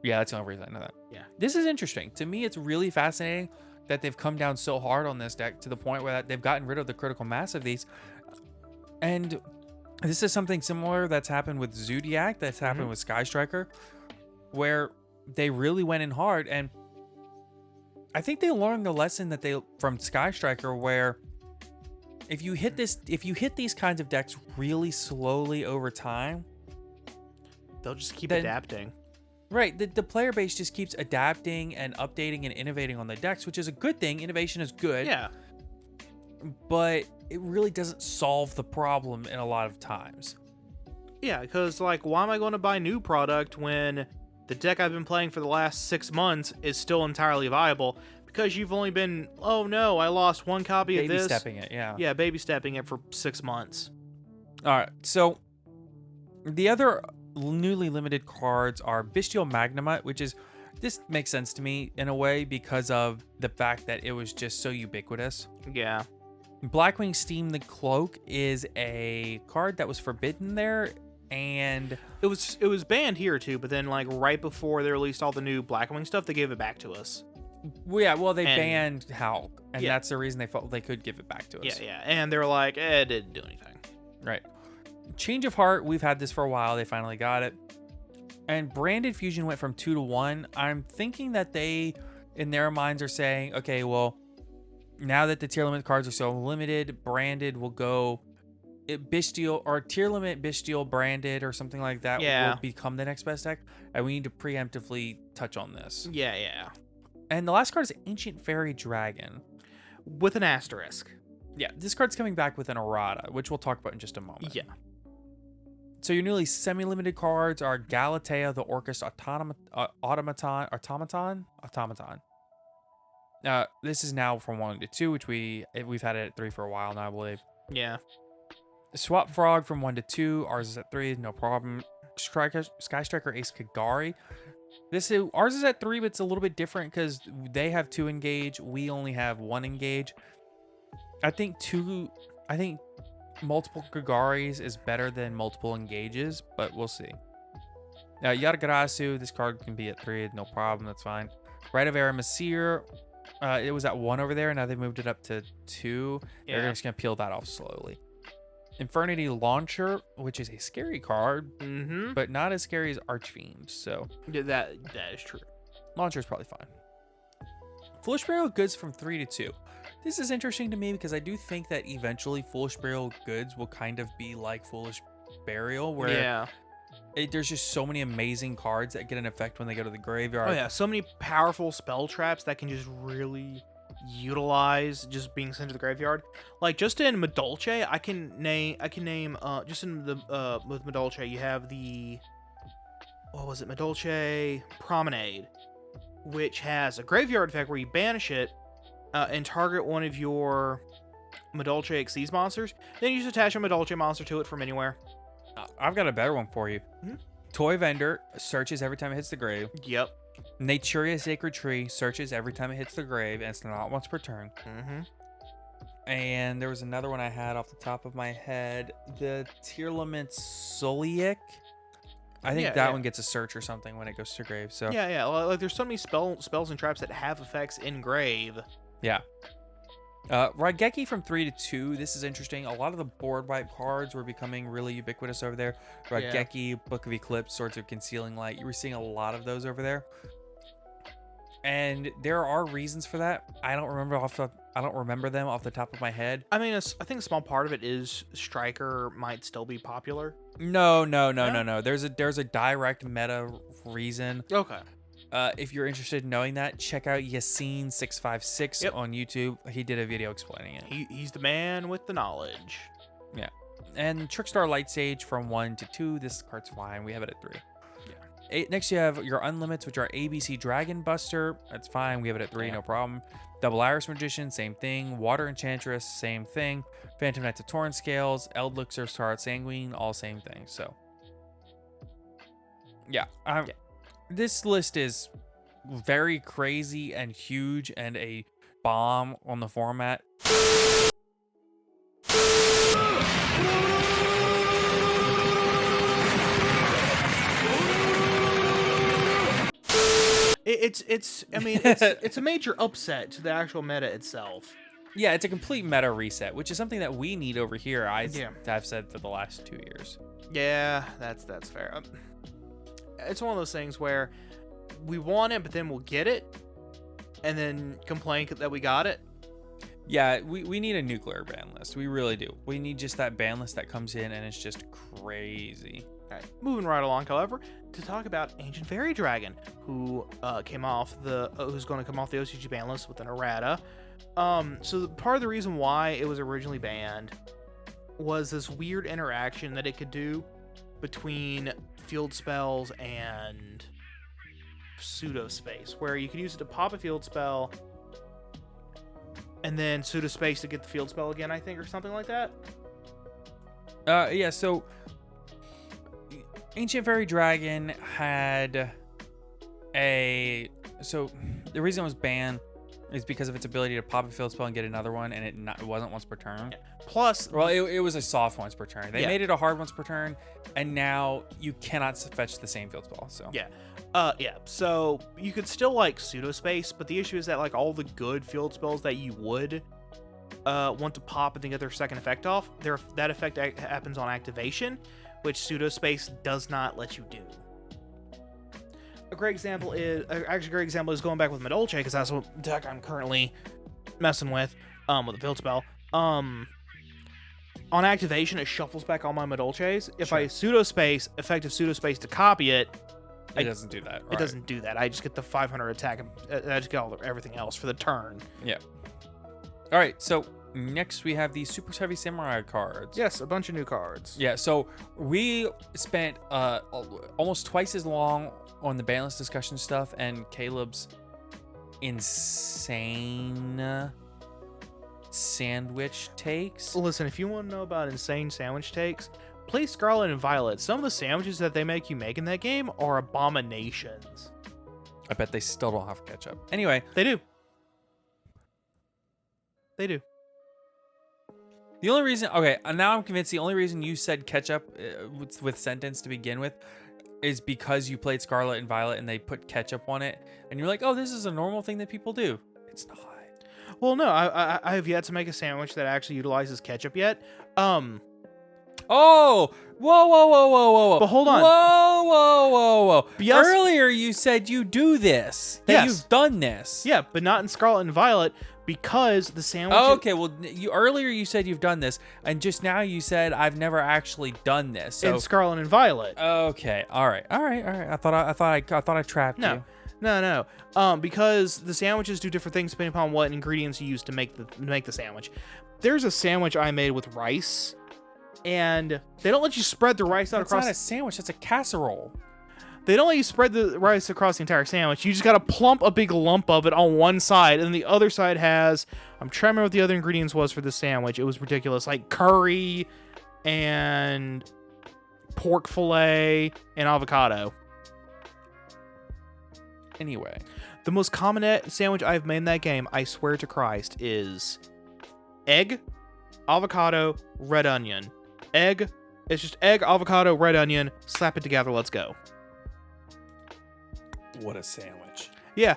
Yeah, that's the only reason I know that. Yeah. This is interesting. To me, it's really fascinating that they've come down so hard on this deck to the point where they've gotten rid of the critical mass of these. And this is something similar that's happened with Zodiac, that's happened with Sky Striker, where they really went in hard. And I think they learned the lesson that they from Sky Striker, where if you hit these kinds of decks really slowly over time, they'll just keep adapting. Right, the player base just keeps adapting and updating and innovating on the decks, which is a good thing. Innovation is good. Yeah. But it really doesn't solve the problem in a lot of times. Yeah, because, like, why am I going to buy new product when the deck I've been playing for the last 6 months is still entirely viable? Because you've only been, oh no, I lost one copy of this. Baby stepping it, yeah. Yeah, baby stepping it for 6 months. All right, so the other newly limited cards are Bestial Magnemite, which is, this makes sense to me in a way because of the fact that it was just so ubiquitous. Yeah. Blackwing Steam the Cloak is a card that was forbidden there, and it was banned here too, but then like right before they released all the new Blackwing stuff, they gave it back to us. Yeah, well, they banned Hulk, and yeah. that's the reason they felt they could give it back to us. Yeah, and they were like, it didn't do anything. Right. Change of Heart, we've had this for a while. They finally got it. And Branded Fusion went from 2 to 1. I'm thinking that they, in their minds, are saying, okay, well, now that the tier limit cards are so limited, Branded will go Bestial, or tier limit Bestial Branded or something like that will become the next best deck. And we need to preemptively touch on this. Yeah. And the last card is Ancient Fairy Dragon. With an asterisk. Yeah, this card's coming back with an errata, which we'll talk about in just a moment. Yeah. So your newly semi-limited cards are Galatea, the Orcus Automaton. This is now from 1 to 2, which we've had it at 3 for a while now, I believe. Yeah. Swap Frog from 1 to 2. Ours is at 3, no problem. Sky Striker Ace Kagari. Ours is at 3, but it's a little bit different because they have 2 engage. We only have 1 engage. I think multiple Kagaris is better than multiple engages, but we'll see. Now, Yatagarasu, this card can be at 3, no problem, that's fine. Rite of Aramasir, it was at 1 over there, now they moved it up to 2. Yeah. They're just going to peel that off slowly. Infernity Launcher, which is a scary card, but not as scary as Archfiend, so. Yeah, that is true. Launcher is probably fine. Foolish Burial Goods from 3 to 2. This is interesting to me because I do think that eventually Foolish Burial Goods will kind of be like Foolish Burial, where there's just so many amazing cards that get an effect when they go to the graveyard. Oh yeah, so many powerful spell traps that can just really utilize just being sent to the graveyard. Like just in Madolche, I can name just in the with Madolche you have the Madolche Promenade, which has a graveyard effect where you banish it and target one of your Madolche Xyz monsters. Then you just attach a Madolche monster to it from anywhere. I've got a better one for you. Toy Vendor searches every time it hits the grave. Yep. Naturia Sacred Tree searches every time it hits the grave, and it's not once per turn. And there was another one I had off the top of my head. The Tearlament Soliic. I think that one gets a search or something when it goes to grave. So yeah. Like there's so many spells and traps that have effects in grave. Yeah. Raigeki from 3 to 2. This is interesting. A lot of the board wipe cards were becoming really ubiquitous over there. Raigeki, Book of Eclipse, Swords of Concealing Light. You were seeing a lot of those over there. And there are reasons for that. I don't remember them off the top of my head. I mean, I think a small part of it is Striker might still be popular. No. There's a direct meta reason. Okay. If you're interested in knowing that, check out Yassine656 on YouTube. He did a video explaining it. He's the man with the knowledge. Yeah. And Trickstar Light Sage from 1 to 2. This card's fine. We have it at 3. Yeah. Next, you have your Unlimits, which are ABC Dragon Buster. That's fine. We have it at 3, no problem. Double Iris Magician, same thing. Water Enchantress, same thing. Phantom Knights of Torrent Scales, Eldlixir, Scarlet Sanguine, all same thing. So, yeah. This list is very crazy and huge and a bomb on the format. It's I mean it's a major upset to the actual meta itself. Yeah, it's a complete meta reset, which is something that we need over here. Yeah. I've said for the last 2 years. Yeah, that's fair. It's one of those things where we want it, but then we'll get it, and then complain that we got it. Yeah, we need a nuclear ban list. We really do. We need just that ban list that comes in and it's just crazy. All right, moving right along, however, to talk about Ancient Fairy Dragon, who came off who's going to come off the OCG ban list with an errata. So part of the reason why it was originally banned was this weird interaction that it could do between field spells and pseudo space, where you could use it to pop a field spell and then pseudo space to get the field spell again, I think, or something like that. Yeah, so Ancient Fairy Dragon had so the reason it was banned is because of its ability to pop a field spell and get another one, and it wasn't once per turn. Yeah. Plus, well, it was a soft once per turn. They made it a hard once per turn, and now you cannot fetch the same field spell. So yeah. So you could still like pseudo space, but the issue is that like all the good field spells that you would want to pop and then get their second effect off, that effect happens on activation, which pseudo space does not let you do. A great example is going back with Natchitoches, because that's what deck I'm currently messing with the field spell. On activation, it shuffles back all my Natchitoches. If I pseudo space, effective pseudo space to copy it, it doesn't do that. It doesn't do that. I just get the 500 attack. I just get everything else for the turn. Yeah. All right. So next we have the Super Heavy Samurai cards. Yes, a bunch of new cards. Yeah. So we spent almost twice as long on the ban list discussion stuff and Caleb's insane sandwich takes. Listen, if you want to know about insane sandwich takes, play Scarlet and Violet. Some of the sandwiches that they make you make in that game are abominations. I bet they still don't have ketchup. Anyway, they do. They do. The only reason, okay, now I'm convinced the only reason you said ketchup with sentence to begin with is because you played Scarlet and Violet and they put ketchup on it, and you're like, oh, this is a normal thing that people do. It's not. Well, no, I have yet to make a sandwich that actually utilizes ketchup yet. Oh, whoa. But hold on. Whoa. Earlier you said you do this. That you've done this. Yeah, but not in Scarlet and Violet because the sandwich. Oh, okay, well, earlier you said you've done this, and just now you said I've never actually done this. So. In Scarlet and Violet. Okay, all right. I thought I trapped you. No. Because the sandwiches do different things depending upon what ingredients you use to make the sandwich. There's a sandwich I made with rice, and they don't let you spread the rice out across. That's not a sandwich. That's a casserole. They don't let you spread the rice across the entire sandwich. You just gotta plump a big lump of it on one side, and the other side has. I'm trying to remember what the other ingredients was for this sandwich. It was ridiculous, like curry and pork fillet and avocado. Anyway, the most common sandwich I've made in that game, I swear to Christ, is egg, avocado, red onion. Egg. It's just egg, avocado, red onion. Slap it together. Let's go. What a sandwich. Yeah.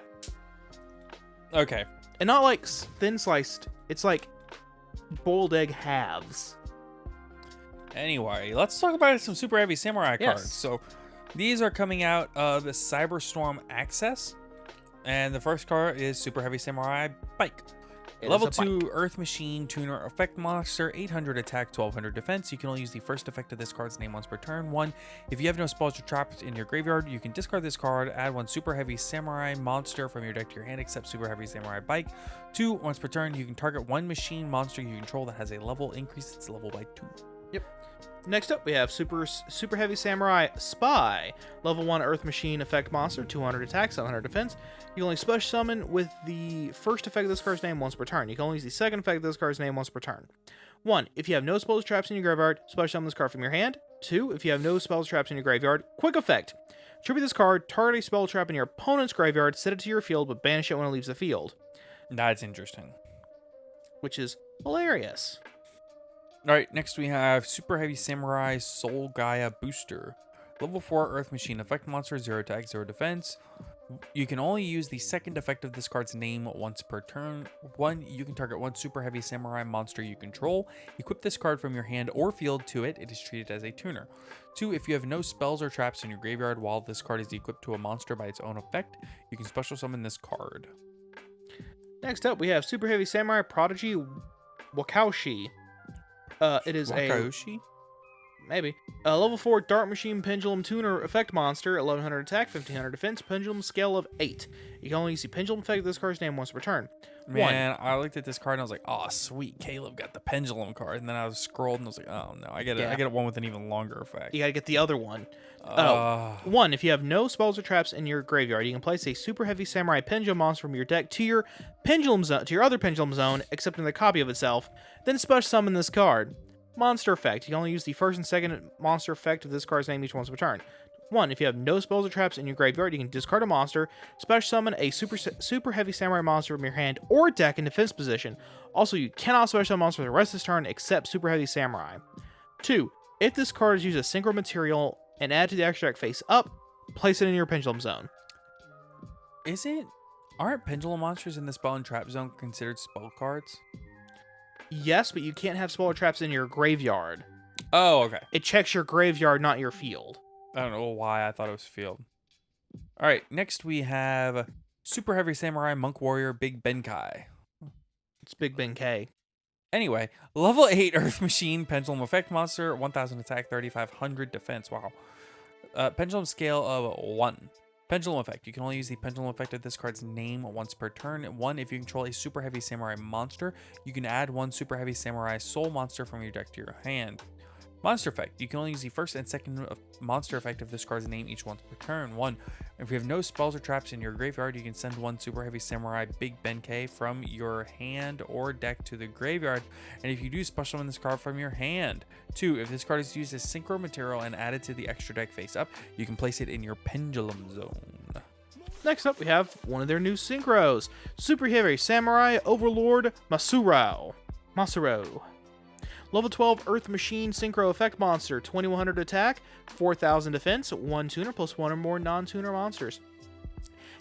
Okay. And not like thin sliced. It's like boiled egg halves. Anyway, let's talk about some Super Heavy Samurai cards. Yes. So these are coming out of the Cyberstorm Access. And the first card is Super Heavy Samurai Bike. Level 2 Earth Machine Tuner Effect Monster, 800 attack, 1200 defense. You can only use the first effect of this card's name once per turn. 1. If you have no spells or traps in your graveyard, you can discard this card, add 1 Super Heavy Samurai monster from your deck to your hand, except Super Heavy Samurai Bike. 2. Once per turn, you can target 1 machine monster you control that has a level, increase its level by 2. Yep. Next up, we have Super Heavy Samurai Spy. Level 1 Earth Machine Effect Monster, 200 attack, 700 defense. You can only special summon with the first effect of this card's name once per turn. You can only use the second effect of this card's name once per turn. 1. If you have no spells or traps in your graveyard, special summon this card from your hand. 2. If you have no spells or traps in your graveyard, quick effect. Tribute this card, target a spell trap in your opponent's graveyard, set it to your field, but banish it when it leaves the field. That's interesting. Which is hilarious. Alright, next we have Super Heavy Samurai Soul Gaia Booster. Level 4 Earth Machine Effect Monster, 0 attack, 0 defense. You can only use the second effect of this card's name once per turn. 1. You can target one super heavy samurai monster you control. Equip this card from your hand or field to it. It is treated as a tuner. 2. If you have no spells or traps in your graveyard while this card is equipped to a monster by its own effect, you can special summon this card. Next up, we have Super Heavy Samurai Prodigy Wakaushi. It is Wakaoshi? Maybe. A level 4 Dart Machine Pendulum Tuner Effect Monster, 1100 attack, 1500 defense, pendulum scale of 8. You can only use the pendulum effect of this card's name once per turn. Man, I looked at this card and I was like, oh, sweet, Caleb got the pendulum card. And then I was scrolled and I was like, oh no, I get one with an even longer effect. You gotta get the other one. 1. If you have no spells or traps in your graveyard, you can place a Super Heavy Samurai Pendulum monster from your deck to your pendulum zone, to your other pendulum zone, except in the copy of itself. Then special summon this card. Monster effect. You can only use the first and second monster effect of this card's name each once per turn. 1. If you have no spells or traps in your graveyard, you can discard a monster, special summon a super heavy samurai monster from your hand or deck in defense position. Also, you cannot special summon a monster for the rest of this turn except super heavy samurai. 2. If this card is used as synchro material and add to the extra deck face up, place it in your pendulum zone. Aren't pendulum monsters in the spell and trap zone considered spell cards? Yes, but you can't have spell or traps in your graveyard. Oh, okay. It checks your graveyard, not your field. I don't know why I thought it was field. All right, next we have Super Heavy Samurai Monk Warrior Big Benkai. It's Big Ben K. Anyway, level 8 Earth Machine Pendulum Effect Monster, 1000 attack, 3500 defense. Wow. Pendulum scale of 1. Pendulum effect. You can only use the pendulum effect of this card's name once per turn. 1. If you control a Super Heavy Samurai monster, you can add one Super Heavy Samurai soul monster from your deck to your hand. Monster effect. You can only use the first and second monster effect of this card's name each once per turn. 1. If you have no spells or traps in your graveyard, you can send one Super Heavy Samurai Big Benkei from your hand or deck to the graveyard. And if you do, special summon this card from your hand. 2. If this card is used as synchro material and added to the extra deck face up, you can place it in your pendulum zone. Next up, we have one of their new synchros. Super Heavy Samurai Overlord Masuro. Level 12 Earth Machine Synchro Effect Monster, 2100 attack, 4000 defense, 1 tuner plus 1 or more non-tuner monsters.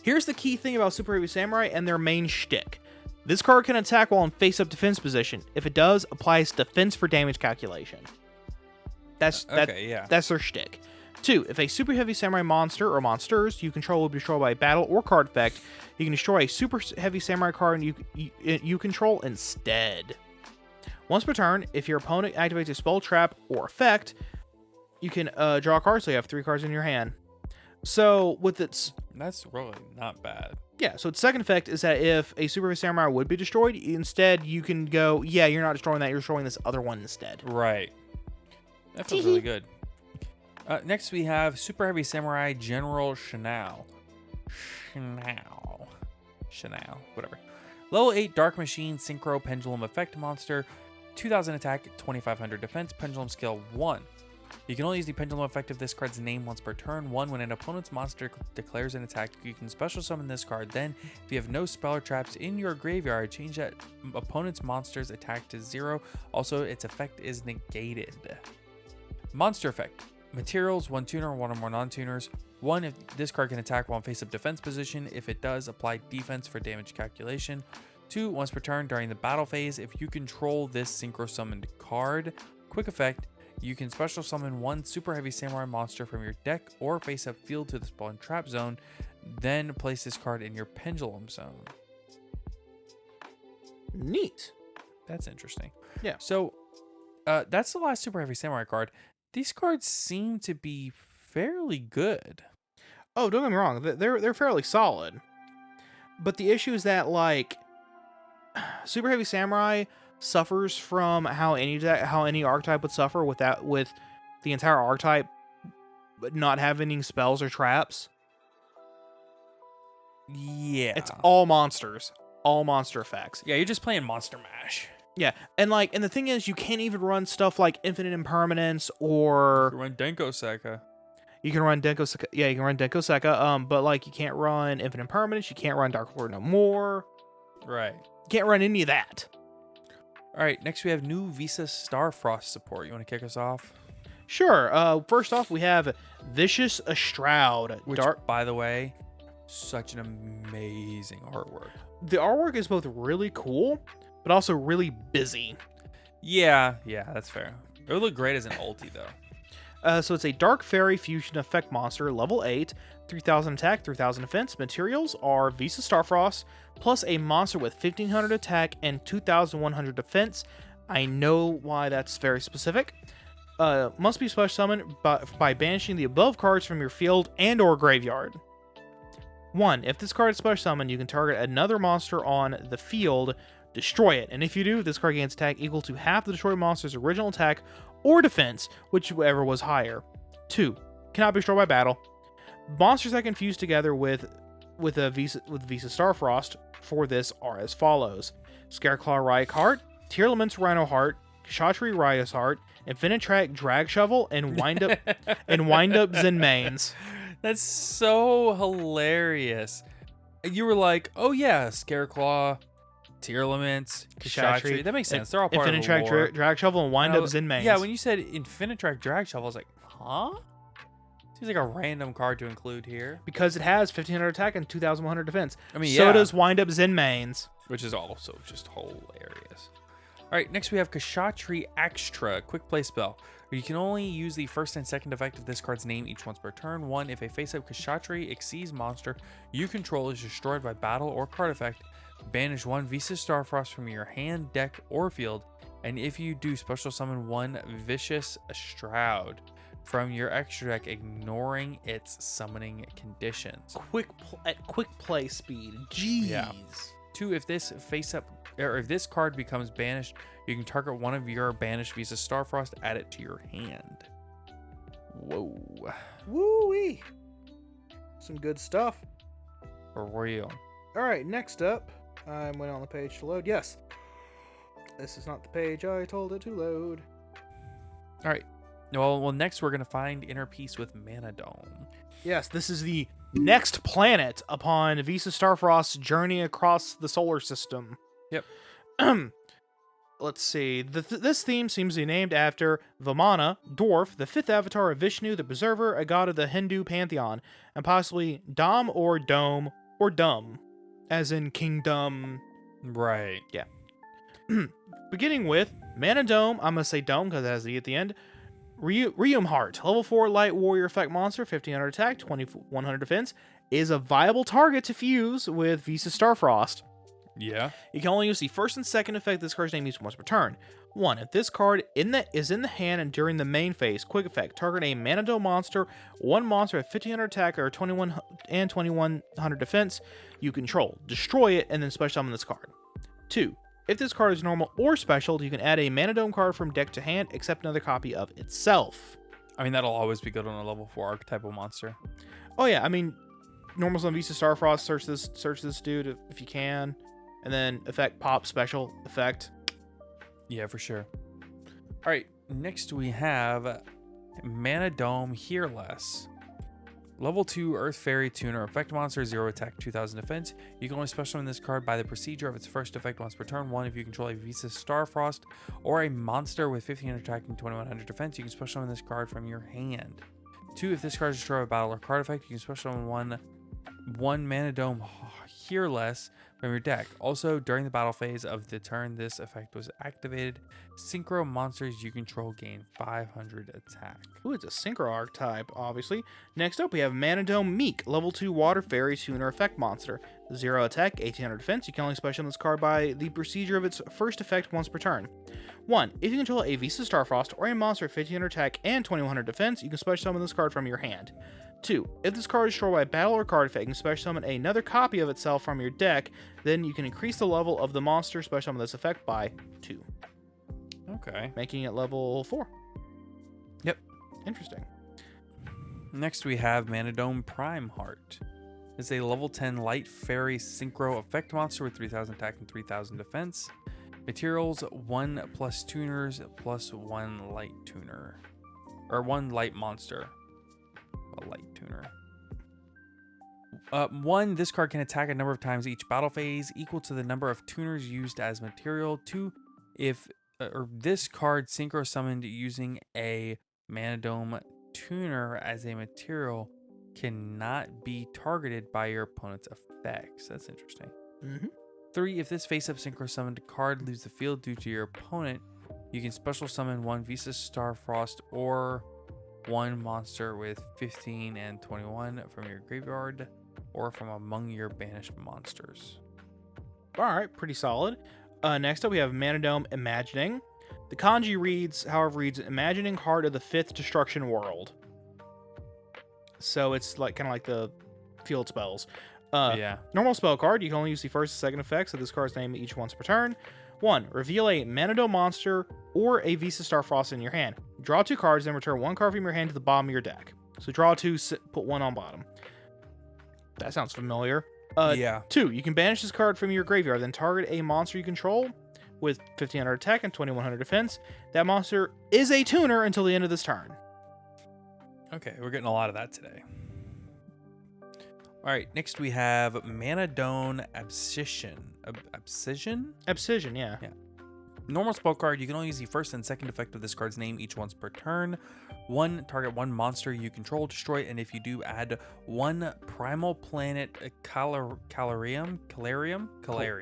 Here's the key thing about Super Heavy Samurai and their main shtick. This card can attack while in face-up defense position. If it does, applies defense for damage calculation. That's their shtick. 2. If a Super Heavy Samurai monster or monsters you control will be destroyed by a battle or card effect, you can destroy a Super Heavy Samurai card you control instead. Once per turn, if your opponent activates a spell, trap, or effect, you can draw a card, so you have 3 cards in your hand. So, with its... That's really not bad. Yeah, so its second effect is that if a Super Heavy Samurai would be destroyed, instead you can go, yeah, you're not destroying that, you're destroying this other one instead. Right. That feels really good. Next we have Super Heavy Samurai General Shanao, whatever. Level 8 Dark Machine Synchro Pendulum Effect Monster, 2000 attack, 2500 defense, pendulum scale 1. You can only use the pendulum effect of this card's name once per turn. 1. When an opponent's monster declares an attack, you can special summon this card. Then, if you have no spell or traps in your graveyard, change that opponent's monster's attack to 0. Also, its effect is negated. Monster effect. Materials, 1 tuner, 1 or more non-tuners. 1. If this card can attack while in face-up defense position. If it does, apply defense for damage calculation. 2. Once per turn during the battle phase, if you control this synchro summoned card. Quick effect. You can special summon 1 Super Heavy Samurai monster from your deck or face-up field to the spell and trap zone. Then place this card in your pendulum zone. Neat. That's interesting. Yeah. So, that's the last Super Heavy Samurai card. These cards seem to be fairly good. Oh, don't get me wrong. They're fairly solid. But the issue is that, like, Super Heavy Samurai suffers from how any archetype would suffer with the entire archetype not having any spells or traps. Yeah. It's all monsters. All monster effects. Yeah, you're just playing Monster Mash. Yeah, and the thing is, you can't even run stuff like Infinite Impermanence or... You can run Denko Sekka. You can run Denko Sekka. Yeah, you can run Denko Sekka, but, like, you can't run Infinite Impermanence, you can't run Dark Lord No More. Right. You can't run any of that. Alright, next we have new Visa Starfrost support. You want to kick us off? Sure. First off, we have Vicious Shroud. Which, by the way, Such an amazing artwork. The artwork is both really cool, but also really busy. Yeah, that's fair. It would look great as an ulti, though. So it's a Dark Fairy Fusion Effect monster, level 8, 3000 attack, 3000 defense. Materials are Visa Starfrost, plus a monster with 1500 attack and 2100 defense. I know why that's very specific. Must be special summoned by banishing the above cards from your field and or graveyard. 1. If this card is special summoned, you can target another monster on the field, destroy it, and if you do, this card gains attack equal to half the destroyed monster's original attack or defense, whichever was higher. 2. Cannot be destroyed by battle. Monsters that can fuse together with Visa Starfrost for this are as follows: Scareclaw Riot Heart, Tear Laments Rhino Heart, Kshatri Riot's Heart, Infinitrack Drag Shovel, and Wind Up Zen Mains. That's so hilarious. You were like, oh yeah, Scareclaw, Tear Laments, Kshatri. That makes sense. They're all part of the lore. Drag Shovel, and Wind Up Zen Mains. Yeah, when you said Infinitrack Drag Shovel, I was like, huh? Seems like a random card to include here. Because it has 1500 attack and 2100 defense. I mean, so does Wind Up Zen Mains. Which is also just hilarious. Alright, next we have Kshatri Extra, quick play spell. You can only use the first and second effect of this card's name each once per turn. 1. If a face-up Kshatri Exceeds monster you control is destroyed by battle or card effect, banish 1 Visa Starfrost from your hand, deck, or field. And if you do, special summon 1 Vicious Shroud from your extra deck, ignoring its summoning conditions. At quick play speed. Jeez. Yeah. 2. If this if this card becomes banished, you can target one of your banished Visa Starfrost, add it to your hand. Whoa. Woo-wee. Some good stuff. For real. All right, next up, I'm waiting on the page to load. Yes. This is not the page I told it to load. All right. Well, next we're going to find Inner Peace with Mana Dome. Yes, this is the next planet upon Visa Starfrost's journey across the solar system. Yep. Let's see. This theme seems to be named after Vamana, dwarf, the 5th avatar of Vishnu, the preserver, a god of the Hindu pantheon, and possibly Dom or Dome or Dumb, as in Kingdom. Right. Yeah. Beginning with Mana Dome, I'm going to say Dome because it has the E at the end. Rheum Heart, level 4 light warrior effect monster, 1500 attack, 2100 defense, is a viable target to fuse with Visa Starfrost. Yeah. You can only use the first and second effect this card's name used once per turn. 1. If this card is in the hand and during the main phase, quick effect, target a Mana Dome monster, 1 monster at 1500 attack or 2100 defense you control. Destroy it and then special summon this card. 2. If this card is normal or special, you can add a Mana Dome card from deck to hand, except another copy of itself. I mean, that'll always be good on a level 4 archetypal monster. Oh yeah, I mean, normal summon Visa Starfrost, search this dude if you can. And then effect pop, special, effect. Yeah, for sure. All right, next we have Mana Dome Hearless. Level 2 Earth Fairy Tuner. Effect monster, 0 attack, 2000 defense. You can only special summon this card by the procedure of its first effect once per turn. 1. If you control a Visa Starfrost or a monster with 1500 attack and 2100 defense, you can special summon this card from your hand. 2. If this card is destroyed by battle or card effect, you can special summon one Mana Dome Hearless from your deck. Also, during the battle phase of the turn this effect was activated, synchro monsters you control gain 500 attack. Ooh, it's a synchro archetype, obviously. Next up, we have Mana Dome Meek, level 2 Water Fairy Tuner effect monster. 0 attack, 1800 defense. You can only special summon this card by the procedure of its first effect once per turn. 1. If you control a Visa Starfrost or a monster with 1500 attack and 2100 defense, you can special summon this card from your hand. 2. If this card is destroyed by battle or card effect, you can special summon another copy of itself from your deck, then you can increase the level of the monster special summon this effect by 2. Okay. Making it level 4. Yep. Interesting. Next we have Mana Dome Prime Heart. It's a level 10 light fairy synchro effect monster with 3000 attack and 3000 defense. Materials 1 plus tuners plus 1 light tuner. Or 1 light monster. A light tuner. 1. This card can attack a number of times each battle phase equal to the number of tuners used as material. 2. If this card synchro summoned using a Mana Dome tuner as a material, cannot be targeted by your opponent's effects. That's interesting. Mm-hmm. 3, if this face-up synchro summoned card leaves the field due to your opponent, you can special summon 1 Visa Starfrost or 1 monster with 15 and 21 from your graveyard or from among your banished monsters. All right, pretty solid. Next up, we have Mana Dome Imagining. The kanji reads Imagining Heart of the 5th Destruction World. So it's like kind of like the field spells. Yeah. Normal spell card. You can only use the first and second effects of this card's name each once per turn. 1. Reveal a Mana Dome monster or a Visa Starfrost in your hand. Draw 2 cards, then return 1 card from your hand to the bottom of your deck. So draw 2, put 1 on bottom. That sounds familiar. Yeah. 2. You can banish this card from your graveyard, then target a monster you control with 1500 attack and 2100 defense. That monster is a tuner until the end of this turn. Okay, we're getting a lot of that today. All right, next we have Mana Dome Abscission. Abscission, yeah. Normal spell card, you can only use the first and second effect of this card's name each once per turn. 1, target 1 monster you control, destroy it, and if you do, add 1 Primal Planet Calarium.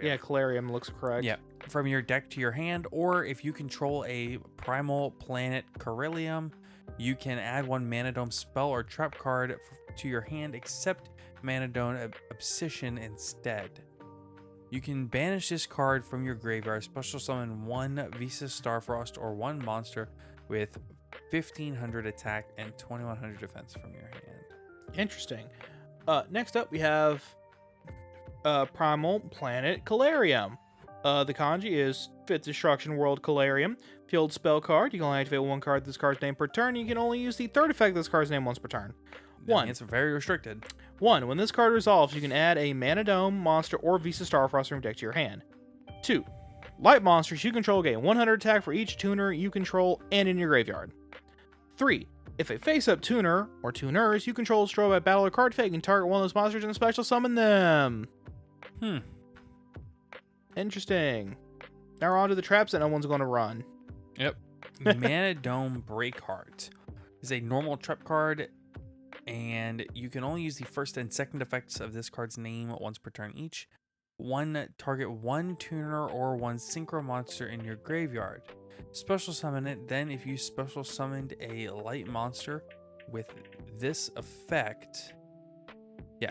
Yeah, Calarium looks correct. Yeah, from your deck to your hand, or if you control a Primal Planet Carillium, you can add 1 Mana Dome spell or trap card to your hand, except Mana Dome Abscission instead. You can banish this card from your graveyard, special summon 1 Visa Starfrost or 1 monster with 1500 attack and 2100 defense from your hand. Interesting. Next up, we have Primal Planet Calarium. The kanji is 5th Destruction World Calarium. Field spell card. You can only activate 1 card this card's name per turn. You can only use the 3rd effect of this card's name once per turn. 1. It's very restricted. 1. When this card resolves, you can add a Mana Dome monster or Visa Starfrost from your deck to your hand. 2. Light monsters you control gain 100 attack for each tuner you control and in your graveyard. 3. If a face-up tuner or tuners you control is destroyed by battle or card effect, you can target one of those monsters and special summon them. Interesting. Now we're on to the traps that no one's going to run. Yep. Mana Dome Breakheart is a normal trap card, and you can only use the first and second effects of this card's name once per turn each. 1, target 1 tuner or 1 synchro monster in your graveyard. Special summon it, then if you special summoned a light monster with this effect,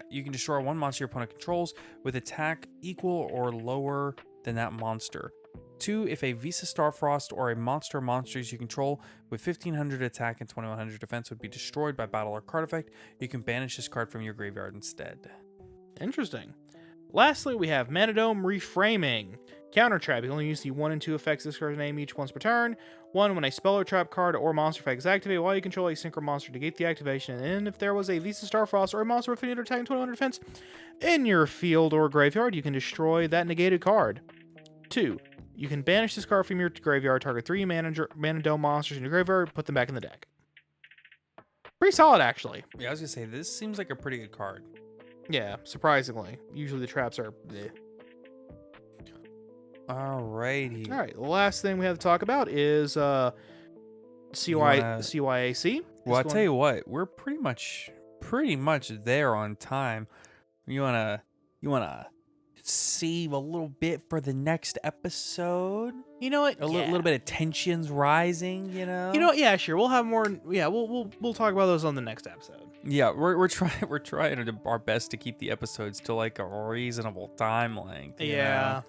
you can destroy 1 monster your opponent controls with attack equal or lower than that monster. 2, if a Visa Starfrost or a monsters you control with 1500 attack and 2100 defense would be destroyed by battle or card effect, you can banish this card from your graveyard instead. Interesting. Lastly, we have Mana Dome Reframing. Counter trap. You can only use the 1 and 2 effects of this card's name each once per turn. 1, when a spell or trap card or monster effect is activated while you control a synchro monster, negate the activation. And if there was a Visa Starfrost or a monster with 1500 attack and 2100 defense in your field or graveyard, you can destroy that negated card. 2, you can banish this card from your graveyard, target 3 Mana Dome monsters in your graveyard, put them back in the deck. Pretty solid, actually. Yeah, I was gonna say, this seems like a pretty good card. Yeah, surprisingly. Usually the traps are bleh. Alrighty. All right, the last thing we have to talk about is CYAC. Well, I'll tell you what, we're pretty much there on time. You wanna save a little bit for the next episode? You know what? A little bit of tensions rising, you know? You know what? Yeah, sure. We'll have more. Yeah, we'll talk about those on the next episode. Yeah, we're trying our best to keep the episodes to like a reasonable time length. You know?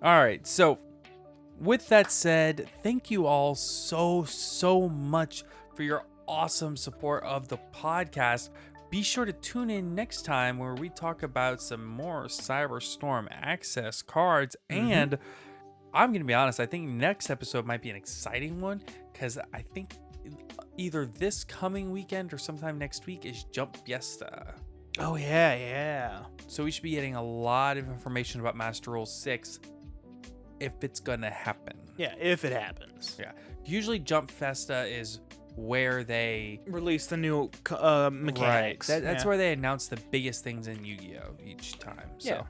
All right. So, with that said, thank you all so much for your awesome support of the podcast. Be sure to tune in next time where we talk about some more Cyberstorm Access cards. And I'm going to be honest, I think next episode might be an exciting one because I think either this coming weekend or sometime next week is Jump Fiesta. Oh, yeah. So we should be getting a lot of information about Master Rule 6 if it's going to happen. Yeah, if it happens. Yeah. Usually Jump Fiesta is where they release the new mechanics. Right. That's where they announce the biggest things in Yu-Gi-Oh! Each time. So. Yeah.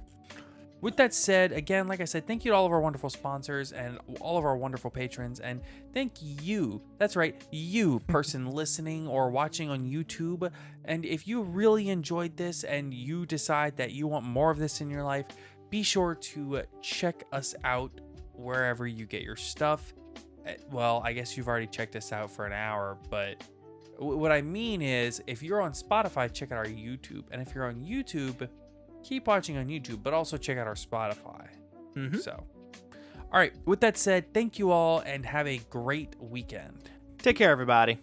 With that said, again, like I said, thank you to all of our wonderful sponsors and all of our wonderful patrons. And thank you, that's right, you person listening or watching on YouTube. And if you really enjoyed this and you decide that you want more of this in your life, be sure to check us out wherever you get your stuff. Well, I guess you've already checked us out for an hour, but what I mean is if you're on Spotify, check out our YouTube. And if you're on YouTube, keep watching on YouTube, but also check out our Spotify. So, all right, with that said, thank you all and have a great weekend. Take care, everybody.